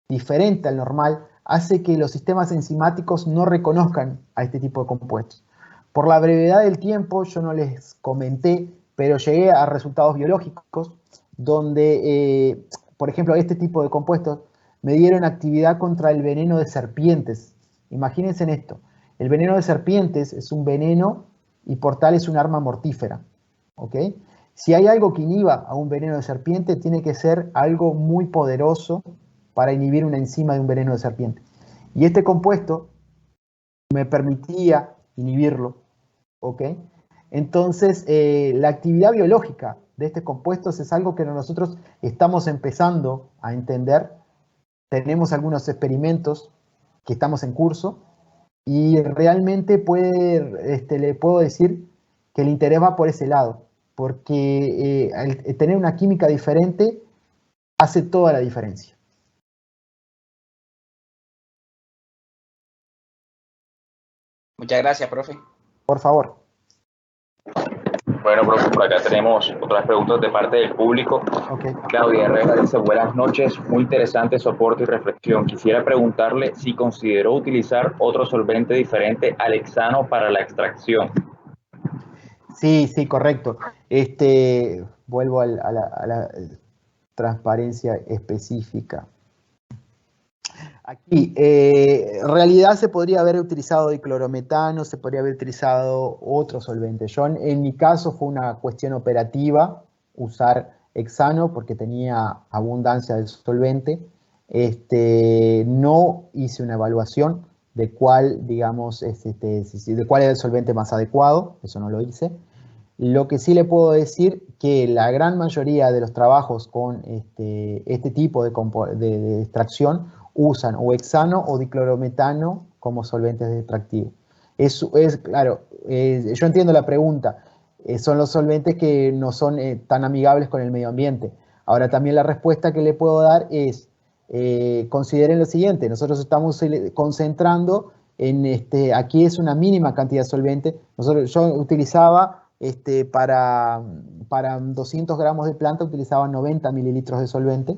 diferente al normal, hace que los sistemas enzimáticos no reconozcan a este tipo de compuestos. Por la brevedad del tiempo, yo no les comenté, pero llegué a resultados biológicos donde, por ejemplo, este tipo de compuestos me dieron actividad contra el veneno de serpientes. Imagínense en esto. El veneno de serpientes es un veneno y por tal es un arma mortífera. ¿Ok? Si hay algo que inhiba a un veneno de serpiente, tiene que ser algo muy poderoso para inhibir una enzima de un veneno de serpiente. Y este compuesto me permitía inhibirlo, ¿ok? Entonces, la actividad biológica de estos compuestos es algo que nosotros estamos empezando a entender. Tenemos algunos experimentos que estamos en curso y realmente le puedo decir que el interés va por ese lado, porque al tener una química diferente hace toda la diferencia. Muchas gracias, profe. Por favor. Bueno, profe, por acá tenemos otras preguntas de parte del público. Okay. Claudia Herrera dice, buenas noches, muy interesante soporte y reflexión. Quisiera preguntarle si consideró utilizar otro solvente diferente al hexano para la extracción. Sí, sí, correcto. Vuelvo a la transparencia específica. Aquí, en realidad se podría haber utilizado diclorometano, se podría haber utilizado otro solvente. Yo, en mi caso, fue una cuestión operativa usar hexano porque tenía abundancia del solvente. No hice una evaluación de cuál, digamos, de cuál era el solvente más adecuado, eso no lo hice. Lo que sí le puedo decir que la gran mayoría de los trabajos con este tipo de extracción usan o hexano o diclorometano como solventes extractivos. Claro, yo entiendo la pregunta, son los solventes que no son tan amigables con el medio ambiente. Ahora también la respuesta que le puedo dar es, consideren lo siguiente, nosotros estamos concentrando en, aquí es una mínima cantidad de solvente, yo utilizaba, para 200 gramos de planta utilizaba 90 mililitros de solvente,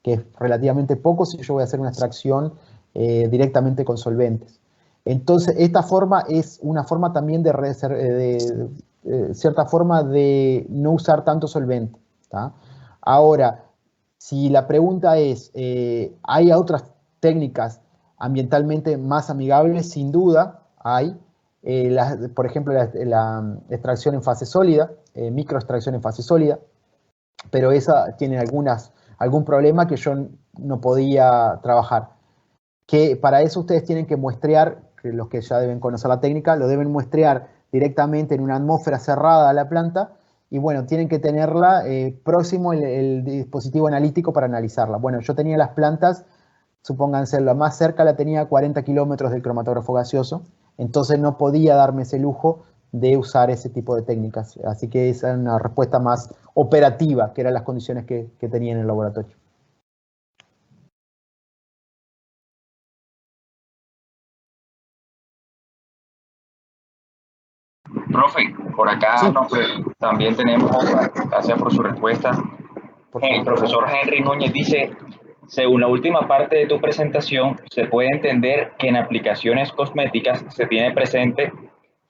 que es relativamente poco si yo voy a hacer una extracción directamente con solventes. Entonces, esta forma es una forma también de cierta forma de no usar tanto solvente, ¿tá? Ahora, si la pregunta es, ¿hay otras técnicas ambientalmente más amigables? Sin duda hay. Por ejemplo, la extracción en fase sólida, microextracción en fase sólida, pero esa tiene algún problema que yo no podía trabajar. Que para eso ustedes tienen que muestrear, que los que ya deben conocer la técnica, lo deben muestrear directamente en una atmósfera cerrada a la planta y bueno, tienen que tenerla próximo el dispositivo analítico para analizarla. Bueno, yo tenía las plantas, supónganse, la más cerca la tenía a 40 kilómetros del cromatógrafo gaseoso, entonces no podía darme ese lujo de usar ese tipo de técnicas. Así que esa es una respuesta más operativa, que eran las condiciones que tenía en el laboratorio. Profe, por acá Sí. también tenemos otra, gracias por su respuesta. El profesor Henry Núñez dice, según la última parte de tu presentación, se puede entender que en aplicaciones cosméticas se tiene presente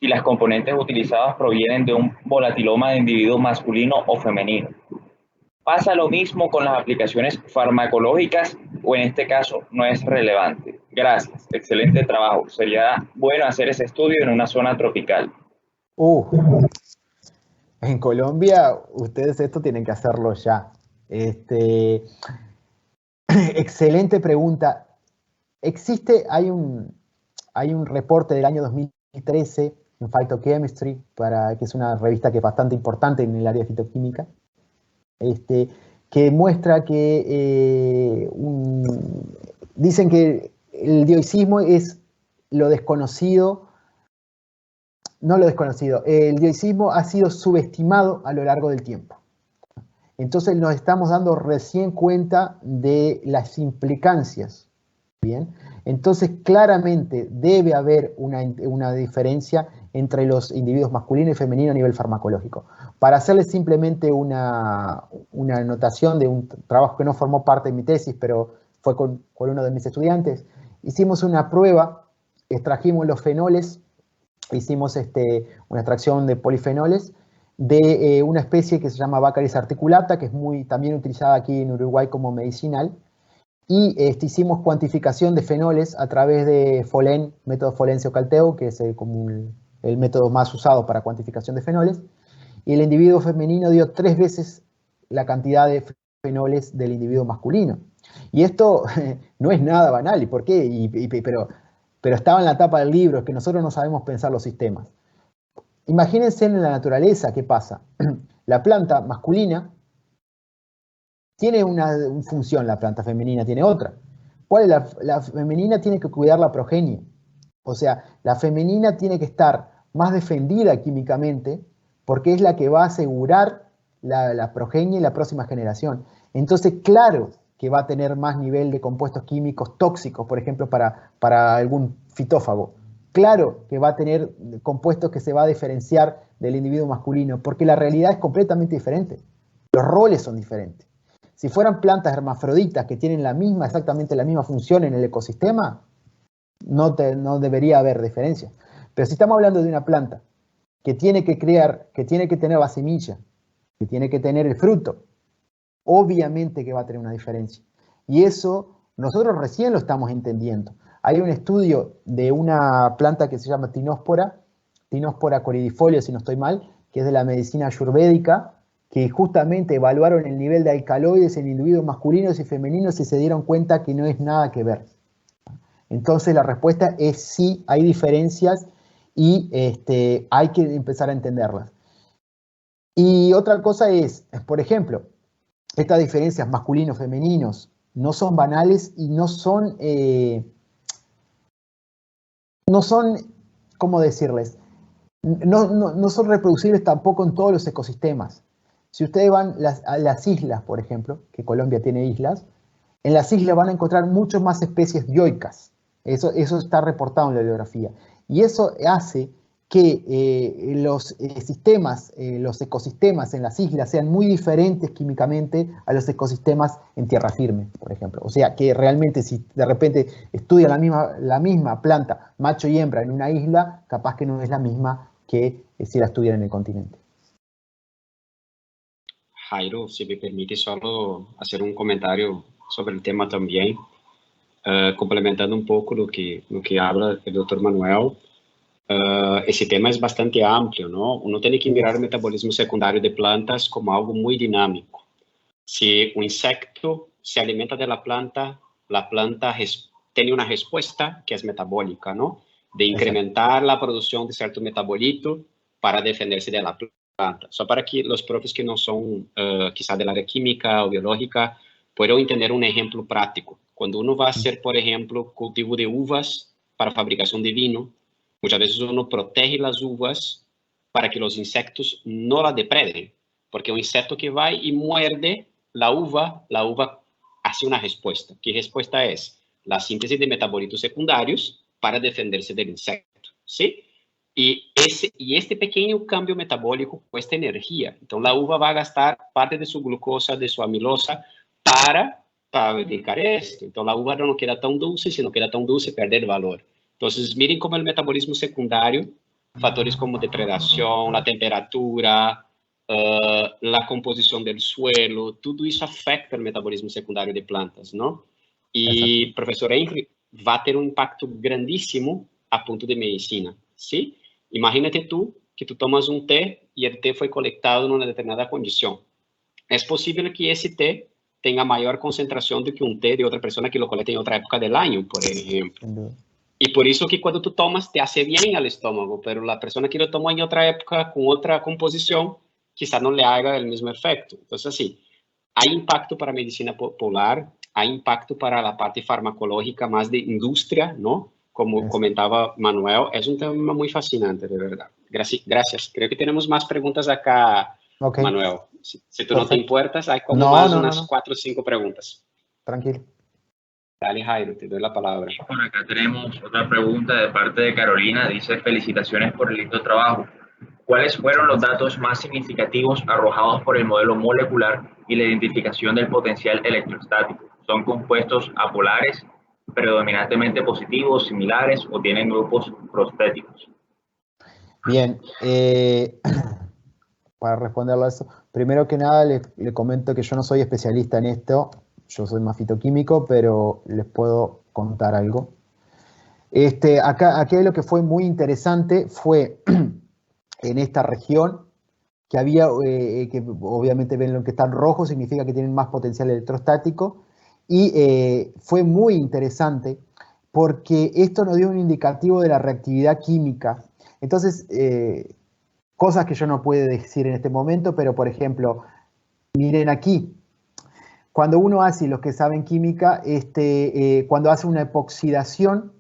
si las componentes utilizadas provienen de un volatiloma de individuo masculino o femenino. ¿Pasa lo mismo con las aplicaciones farmacológicas o en este caso no es relevante? Gracias, excelente trabajo. Sería bueno hacer ese estudio en una zona tropical. En Colombia, ustedes esto tienen que hacerlo ya. Excelente pregunta. Hay un reporte del año 2013 en Phytochemistry, que es una revista que es bastante importante en el área de fitoquímica, que muestra que dicen que el dioicismo es lo desconocido. No lo desconocido, el dioicismo ha sido subestimado a lo largo del tiempo. Entonces nos estamos dando recién cuenta de las implicancias, ¿bien? Entonces claramente debe haber una diferencia entre los individuos masculino y femenino a nivel farmacológico. Para hacerles simplemente una anotación de un trabajo que no formó parte de mi tesis, pero fue con uno de mis estudiantes, hicimos una prueba, extrajimos los fenoles, hicimos una extracción de polifenoles de una especie que se llama Baccharis articulata, que es también utilizada aquí en Uruguay como medicinal, y hicimos cuantificación de fenoles a través de FOLEN, método Folencio-Calteo, que es como el método más usado para cuantificación de fenoles, y el individuo femenino dio 3 veces la cantidad de fenoles del individuo masculino. Y esto no es nada banal, ¿y por qué? Pero estaba en la tapa del libro, es que nosotros no sabemos pensar los sistemas. Imagínense en la naturaleza qué pasa. La planta masculina tiene una función, la planta femenina tiene otra. ¿Cuál es la femenina? Tiene que cuidar la progenie. O sea, la femenina tiene que estar más defendida químicamente porque es la que va a asegurar la progenie y la próxima generación. Entonces, claro que va a tener más nivel de compuestos químicos tóxicos, por ejemplo, para algún fitófago. Claro que va a tener compuestos que se va a diferenciar del individuo masculino, porque la realidad es completamente diferente. Los roles son diferentes. Si fueran plantas hermafroditas que tienen exactamente la misma función en el ecosistema, no debería haber diferencia. Pero si estamos hablando de una planta que tiene que tener la semilla, que tiene que tener el fruto, obviamente que va a tener una diferencia. Y eso nosotros recién lo estamos entendiendo. Hay un estudio de una planta que se llama Tinóspora coridifolia, si no estoy mal, que es de la medicina ayurvédica, que justamente evaluaron el nivel de alcaloides en individuos masculinos y femeninos y se dieron cuenta que no es nada que ver. Entonces la respuesta es sí, hay diferencias y hay que empezar a entenderlas. Y otra cosa es, por ejemplo, estas diferencias masculinos-femeninos no son banales y no son, ¿cómo decirles? No son reproducibles tampoco en todos los ecosistemas. Si ustedes van a las islas, por ejemplo, que Colombia tiene islas, en las islas van a encontrar muchas más especies dioicas. Eso está reportado en la bibliografía. Y eso hace que los ecosistemas en las islas sean muy diferentes químicamente a los ecosistemas en tierra firme, por ejemplo. O sea, que realmente si de repente estudia la misma planta, macho y hembra, en una isla, capaz que no es la misma que si la estudiara en el continente. Jairo, si me permite solo hacer un comentario sobre el tema también, complementando un poco lo que habla el doctor Manuel. Esse tema é bastante amplo, não? Uno tem que mirar o metabolismo secundário de plantas como algo muito dinâmico. Se um insecto se alimenta da planta, a planta tem uma resposta que é metabólica, não? De incrementar a produção de certo metabolito para defender-se da planta. Só para que os profs que não são, quizá, da área química ou biológica, possam entender um exemplo prático. Quando uno vai fazer, por exemplo, cultivo de uvas para fabricação de vinho, muchas veces uno protege las uvas para que los insectos no la depredem, porque un insecto que va y muerde la uva hace una respuesta. ¿Qué respuesta es? La síntesis de metabolitos secundarios para defenderse del insecto, ¿sí? Y este pequeño cambio metabólico cuesta energía. Entonces la uva va a gastar parte de su glucosa, de su amilosa, para fabricar esto. Entonces la uva no queda tan dulce, si no queda tan dulce, pierde el valor. Entonces, miren cómo el metabolismo secundario, factores como depredación, la temperatura, la composición del suelo, todo eso afecta el metabolismo secundario de plantas, ¿no? Y, exacto, profesor Henry, va a tener un impacto grandísimo a punto de medicina, ¿sí? Imagínate tú que tú tomas un té y el té fue colectado en una determinada condición. Es posible que ese té tenga mayor concentración de que un té de otra persona que lo colecta en otra época del año, por ejemplo. Y por eso que cuando tú tomas te hace bien al estómago, pero la persona que lo tomó en otra época con otra composición, quizá no le haga el mismo efecto. Entonces, sí, hay impacto para medicina popular, hay impacto para la parte farmacológica más de industria, ¿no? Como comentaba Manuel, es un tema muy fascinante, de verdad. Gracias. Creo que tenemos más preguntas acá, okay, Manuel. Si tú no te importas, hay como unas 4 o 5 preguntas. Tranquilo. Dale, Jairo, te doy la palabra. Por acá tenemos otra pregunta de parte de Carolina. Dice, felicitaciones por el lindo trabajo. ¿Cuáles fueron los datos más significativos arrojados por el modelo molecular y la identificación del potencial electrostático? ¿Son compuestos apolares, predominantemente positivos, similares o tienen grupos prostéticos? Bien, para responderle a eso, primero que nada le comento que yo no soy especialista en esto. Yo soy más fitoquímico, pero les puedo contar algo. Aquí lo que fue muy interesante fue en esta región que había, que obviamente ven lo que está en rojo, significa que tienen más potencial electrostático, y fue muy interesante porque esto nos dio un indicativo de la reactividad química. Entonces, cosas que yo no puedo decir en este momento, pero por ejemplo, miren aquí. Cuando uno hace, y los que saben química, cuando hace una epoxidación,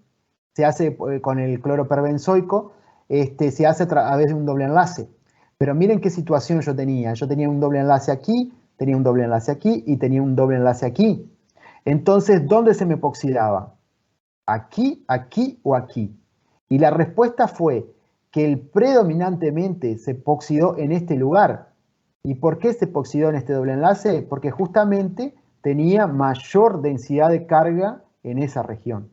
se hace con el cloro perbenzoico, se hace a través de un doble enlace. Pero miren qué situación yo tenía. Yo tenía un doble enlace aquí, tenía un doble enlace aquí y tenía un doble enlace aquí. Entonces, ¿dónde se me epoxidaba? ¿Aquí, aquí o aquí? Y la respuesta fue que el predominantemente se epoxidó en este lugar. ¿Y por qué se epoxidó en este doble enlace? Porque justamente tenía mayor densidad de carga en esa región.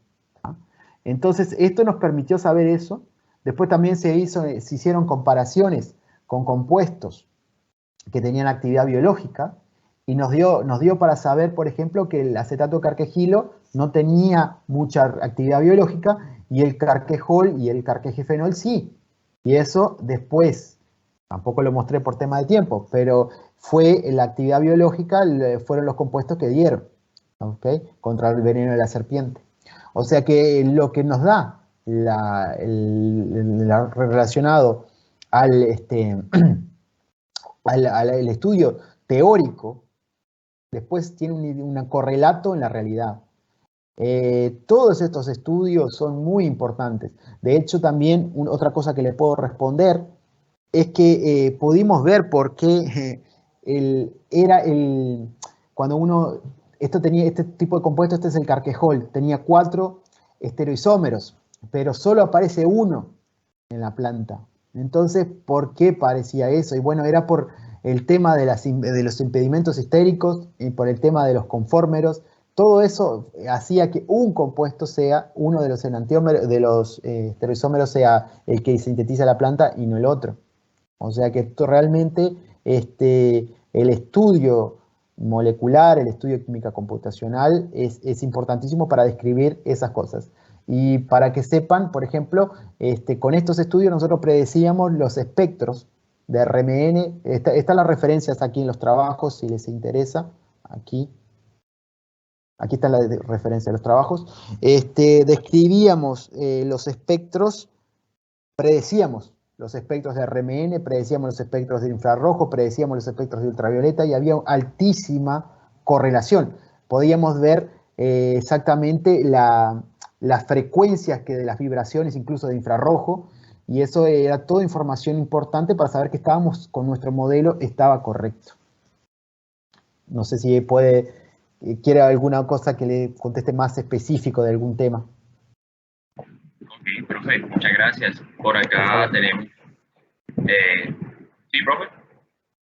Entonces, esto nos permitió saber eso. Después también se hicieron comparaciones con compuestos que tenían actividad biológica y nos dio para saber, por ejemplo, que el acetato carquejilo no tenía mucha actividad biológica y el carquejol y el carquejifenol sí. Y eso después, tampoco lo mostré por tema de tiempo, pero fue la actividad biológica, fueron los compuestos que dieron, ¿okay? Contra el veneno de la serpiente. O sea que lo que nos da relacionado al el estudio teórico, después tiene un correlato en la realidad. Todos estos estudios son muy importantes. De hecho, también otra cosa que le puedo responder es que pudimos ver por qué cuando uno, tenía este tipo de compuesto, este es el carquejol, tenía 4 estereoisómeros, pero solo aparece uno en la planta. Entonces, ¿por qué parecía eso? Y bueno, era por el tema de los impedimentos histéricos y por el tema de los conformeros. Todo eso hacía que un compuesto sea uno de los enantiómeros, de los estereoisómeros sea el que sintetiza la planta y no el otro. O sea que esto realmente, el estudio molecular, el estudio de química computacional es importantísimo para describir esas cosas. Y para que sepan, por ejemplo, con estos estudios nosotros predecíamos los espectros de RMN. Están las referencias aquí en los trabajos, si les interesa. Aquí está la referencia de los trabajos. Describíamos los espectros, predecíamos los espectros de RMN, predecíamos los espectros de infrarrojo, predecíamos los espectros de ultravioleta y había altísima correlación. Podíamos ver exactamente las frecuencias de las vibraciones, incluso de infrarrojo, y eso era toda información importante para saber que estábamos con nuestro modelo, estaba correcto. No sé si quiere alguna cosa que le conteste más específico de algún tema. Ok, profe, muchas gracias. Por acá tenemos... ¿Sí, profe?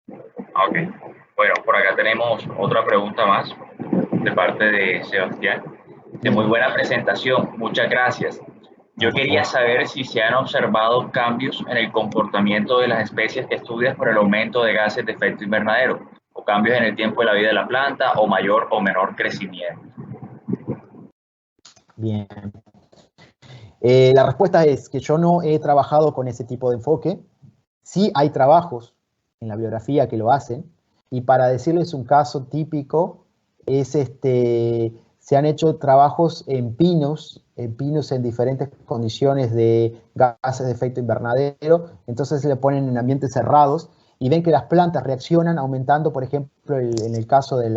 Ok. Bueno, por acá tenemos otra pregunta más de parte de Sebastián. De muy buena presentación, muchas gracias. Yo quería saber si se han observado cambios en el comportamiento de las especies que estudias por el aumento de gases de efecto invernadero, o cambios en el tiempo de la vida de la planta, o mayor o menor crecimiento. Bien. La respuesta es que yo no he trabajado con ese tipo de enfoque. Sí hay trabajos en la biografía que lo hacen, y para decirles un caso típico, se han hecho trabajos en pinos en diferentes condiciones de gases de efecto invernadero, entonces se le ponen en ambientes cerrados y ven que las plantas reaccionan aumentando, por ejemplo, en el caso de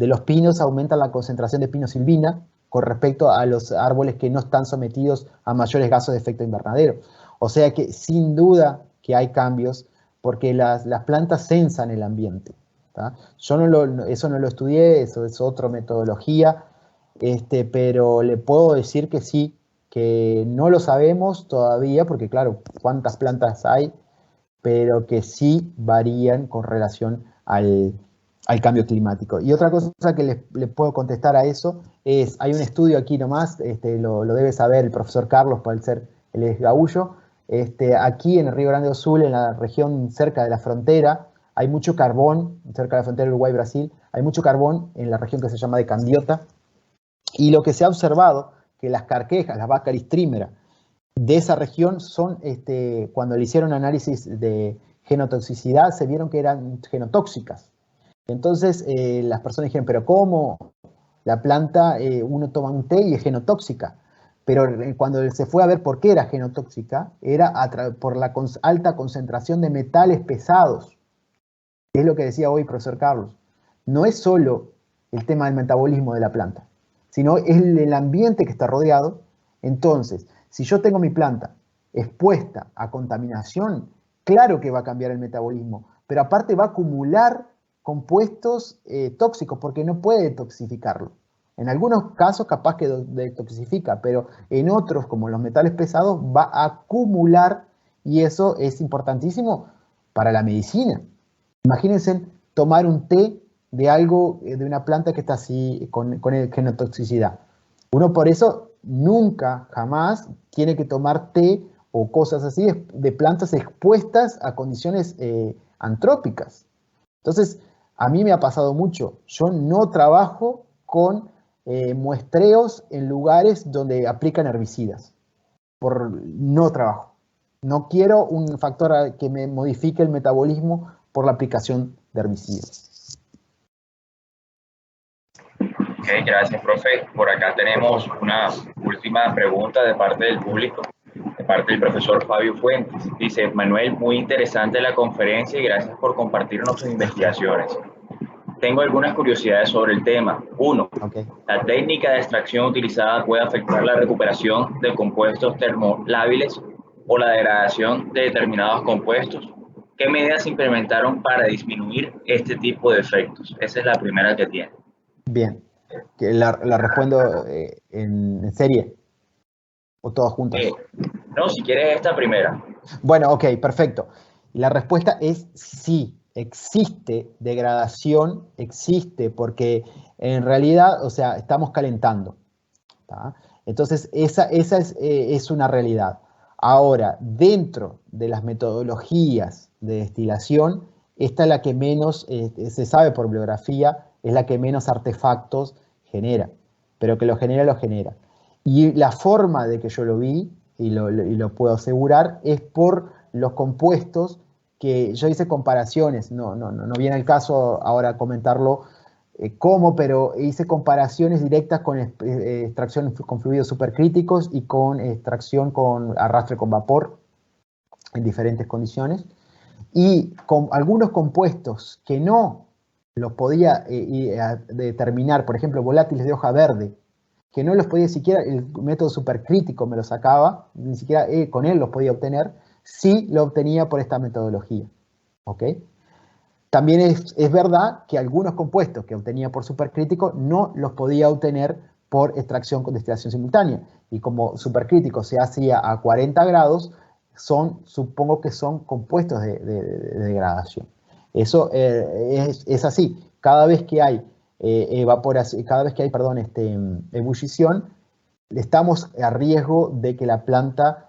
los pinos, aumenta la concentración de pinosilvina con respecto a los árboles que no están sometidos a mayores gases de efecto invernadero. O sea que sin duda que hay cambios porque las plantas sensan el ambiente. ¿Tá? Yo eso no lo estudié, eso es otra metodología, pero le puedo decir que sí, que no lo sabemos todavía, porque claro, cuántas plantas hay, pero que sí varían con relación al cambio climático. Y otra cosa que le puedo contestar a eso es, hay un estudio aquí nomás, lo debe saber el profesor Carlos, por ser él es gaullo, aquí en el Río Grande do Sul, en la región cerca de la frontera, hay mucho carbón, cerca de la frontera de Uruguay-Brasil, hay mucho carbón en la región que se llama de Candiota, y lo que se ha observado, que las carquejas, las Baccharis trimera, de esa región son, cuando le hicieron análisis de genotoxicidad, se vieron que eran genotóxicas. Entonces las personas dijeron, pero ¿cómo? La planta, uno toma un té y es genotóxica. Pero cuando se fue a ver por qué era genotóxica, era por la alta concentración de metales pesados. Es lo que decía hoy el profesor Carlos. No es solo el tema del metabolismo de la planta, sino es el ambiente que está rodeado. Entonces, si yo tengo mi planta expuesta a contaminación, claro que va a cambiar el metabolismo, pero aparte va a acumular compuestos tóxicos porque no puede detoxificarlo. En algunos casos capaz que detoxifica, pero en otros, como los metales pesados, va a acumular Y eso es importantísimo para la medicina. Imagínense tomar un té de algo, de una planta que está así con genotoxicidad. Uno por eso nunca, jamás tiene que tomar té o cosas así de plantas expuestas a condiciones antrópicas. Entonces, a mí me ha pasado mucho. Yo no trabajo con muestreos en lugares donde aplican herbicidas. No trabajo. No quiero un factor que me modifique el metabolismo por la aplicación de herbicidas. Ok, gracias, profe. Por acá tenemos una última pregunta de parte del público, de parte del profesor Fabio Fuentes. Dice, Manuel, muy interesante la conferencia y gracias por compartirnos sus investigaciones. Tengo algunas curiosidades sobre el tema. 1. Okay. ¿La técnica de extracción utilizada puede afectar la recuperación de compuestos termolábiles o la degradación de determinados compuestos? ¿Qué medidas se implementaron para disminuir este tipo de efectos? Esa es la primera que tiene. Bien. ¿La respondo en serie? ¿O todas juntas? No, si quieres esta primera. Bueno, ok, perfecto. La respuesta es sí. Existe degradación, existe, porque en realidad, o sea, estamos calentando. ¿Tá? Entonces, esa es una realidad. Ahora, dentro de las metodologías de destilación, esta es la que menos, se sabe por bibliografía, es la que menos artefactos genera, pero que lo genera. Y la forma de que yo lo vi, y lo puedo asegurar, es por los compuestos que yo hice comparaciones, no viene el caso ahora comentarlo cómo, pero hice comparaciones directas con extracción con fluidos supercríticos y con extracción con arrastre con vapor en diferentes condiciones, y con algunos compuestos que no los podía determinar, por ejemplo, volátiles de hoja verde, que no los podía siquiera, el método supercrítico me lo sacaba, ni siquiera con él los podía obtener, sí lo obtenía por esta metodología. ¿Ok? También es verdad que algunos compuestos que obtenía por supercrítico no los podía obtener por extracción con destilación simultánea. Y como supercrítico se hacía a 40 grados, supongo que son compuestos de degradación. Eso es así. Cada vez que hay evaporación, cada vez que hay, ebullición, estamos a riesgo de que la planta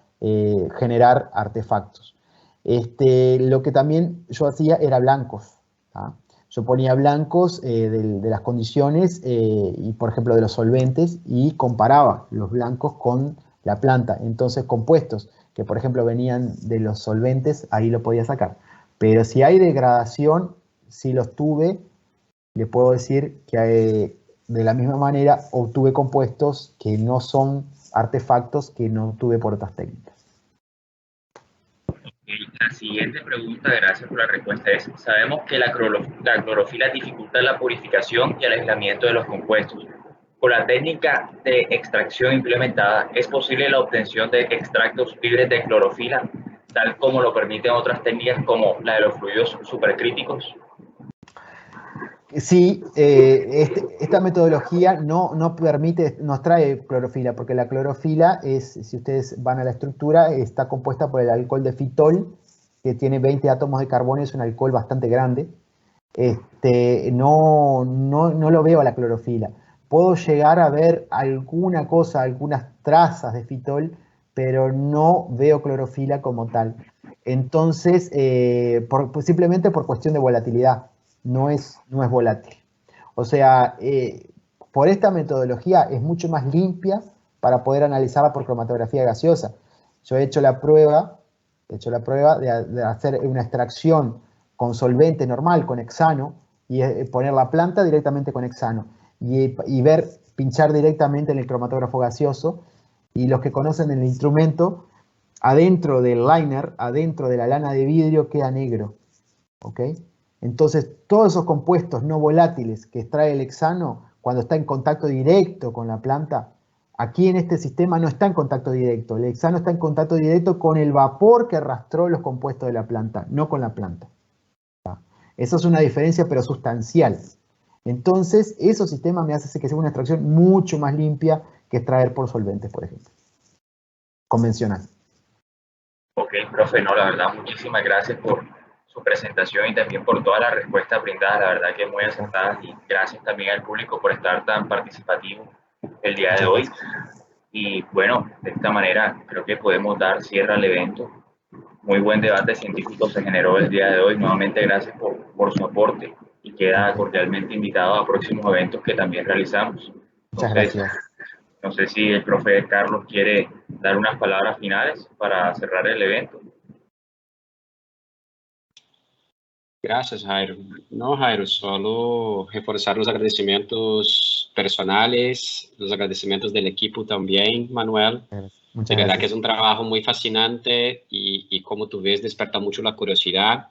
generar artefactos. Lo que también yo hacía era blancos. ¿tá? Yo ponía blancos de las condiciones y, por ejemplo, de los solventes y comparaba los blancos con la planta. Entonces, compuestos que, por ejemplo, venían de los solventes, ahí lo podía sacar. Pero si hay degradación, si los tuve, le puedo decir que de la misma manera obtuve compuestos que no son artefactos que no tuve por otras técnicas. La siguiente pregunta, gracias por la respuesta, es, sabemos que la clorofila dificulta la purificación y el aislamiento de los compuestos. Con la técnica de extracción implementada, ¿es posible la obtención de extractos libres de clorofila, tal como lo permiten otras técnicas como la de los fluidos supercríticos? Sí, esta metodología no trae clorofila, porque la clorofila si ustedes van a la estructura, está compuesta por el alcohol de fitol, que tiene 20 átomos de carbono, es un alcohol bastante grande. No lo veo a la clorofila. Puedo llegar a ver alguna cosa, algunas trazas de fitol, pero no veo clorofila como tal. Entonces, simplemente por cuestión de volatilidad. No es volátil. O sea, por esta metodología es mucho más limpia para poder analizarla por cromatografía gaseosa. Yo he hecho la prueba de hacer una extracción con solvente normal, con hexano, y poner la planta directamente con hexano, y pinchar directamente en el cromatógrafo gaseoso, y los que conocen el instrumento, adentro del liner, adentro de la lana de vidrio, queda negro. ¿Ok? Entonces, todos esos compuestos no volátiles que extrae el hexano, cuando está en contacto directo con la planta, aquí en este sistema no está en contacto directo. El hexano está en contacto directo con el vapor que arrastró los compuestos de la planta, no con la planta. Esa es una diferencia, pero sustancial. Entonces, esos sistemas me hacen que sea una extracción mucho más limpia que extraer por solventes, por ejemplo. Convencional. Ok, profe, no, la verdad, muchísimas gracias por su presentación y también por todas las respuestas brindadas, la verdad que muy acertadas, y gracias también al público por estar tan participativo el día de Muchas hoy. gracias. Y bueno, de esta manera creo que podemos dar cierre al evento. Muy buen debate científico se generó el día de hoy. Nuevamente gracias por su aporte y queda Ok, cordialmente invitado a próximos eventos que también realizamos. muchas Entonces, gracias. no sé si el profe Carlos quiere dar unas palabras finales para cerrar el evento. Gracias, Jairo. No, Jairo, solo reforzar los agradecimientos personales, los agradecimientos del equipo también, Manuel. De Muchas verdad que es gracias. un trabajo muy fascinante y como tú ves, desperta mucho la curiosidad.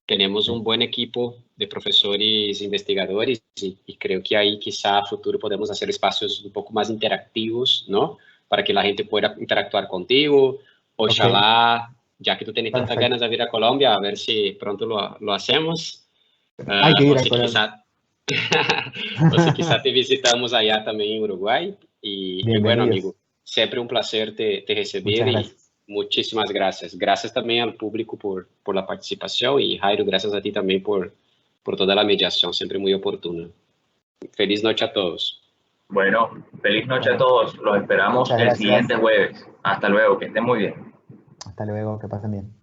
Tenemos Sí. un buen equipo de profesores investigadores y creo que ahí quizá a futuro podemos hacer espacios un poco más interactivos, ¿no? Para que la gente pueda interactuar contigo. Ok, Ojalá, ya que tú tienes tantas ganas perfecto. de vir a Colombia, a ver si pronto lo hacemos. Hay que O ir a si Colombia. quizá, o si quizá te visitamos allá también en Uruguay. Y bueno, amigo, Bienvenidos. siempre un placer te recibir Muchas y gracias. muchísimas gracias. Gracias también al público por la participación y Jairo, gracias a ti también por toda la mediación, siempre muy oportuna. Feliz noche a todos. Bueno, feliz noche a Bueno, todos. Los esperamos muchas el siguiente gracias. jueves. Hasta luego, que estén muy bien. Hasta luego, que pasen bien.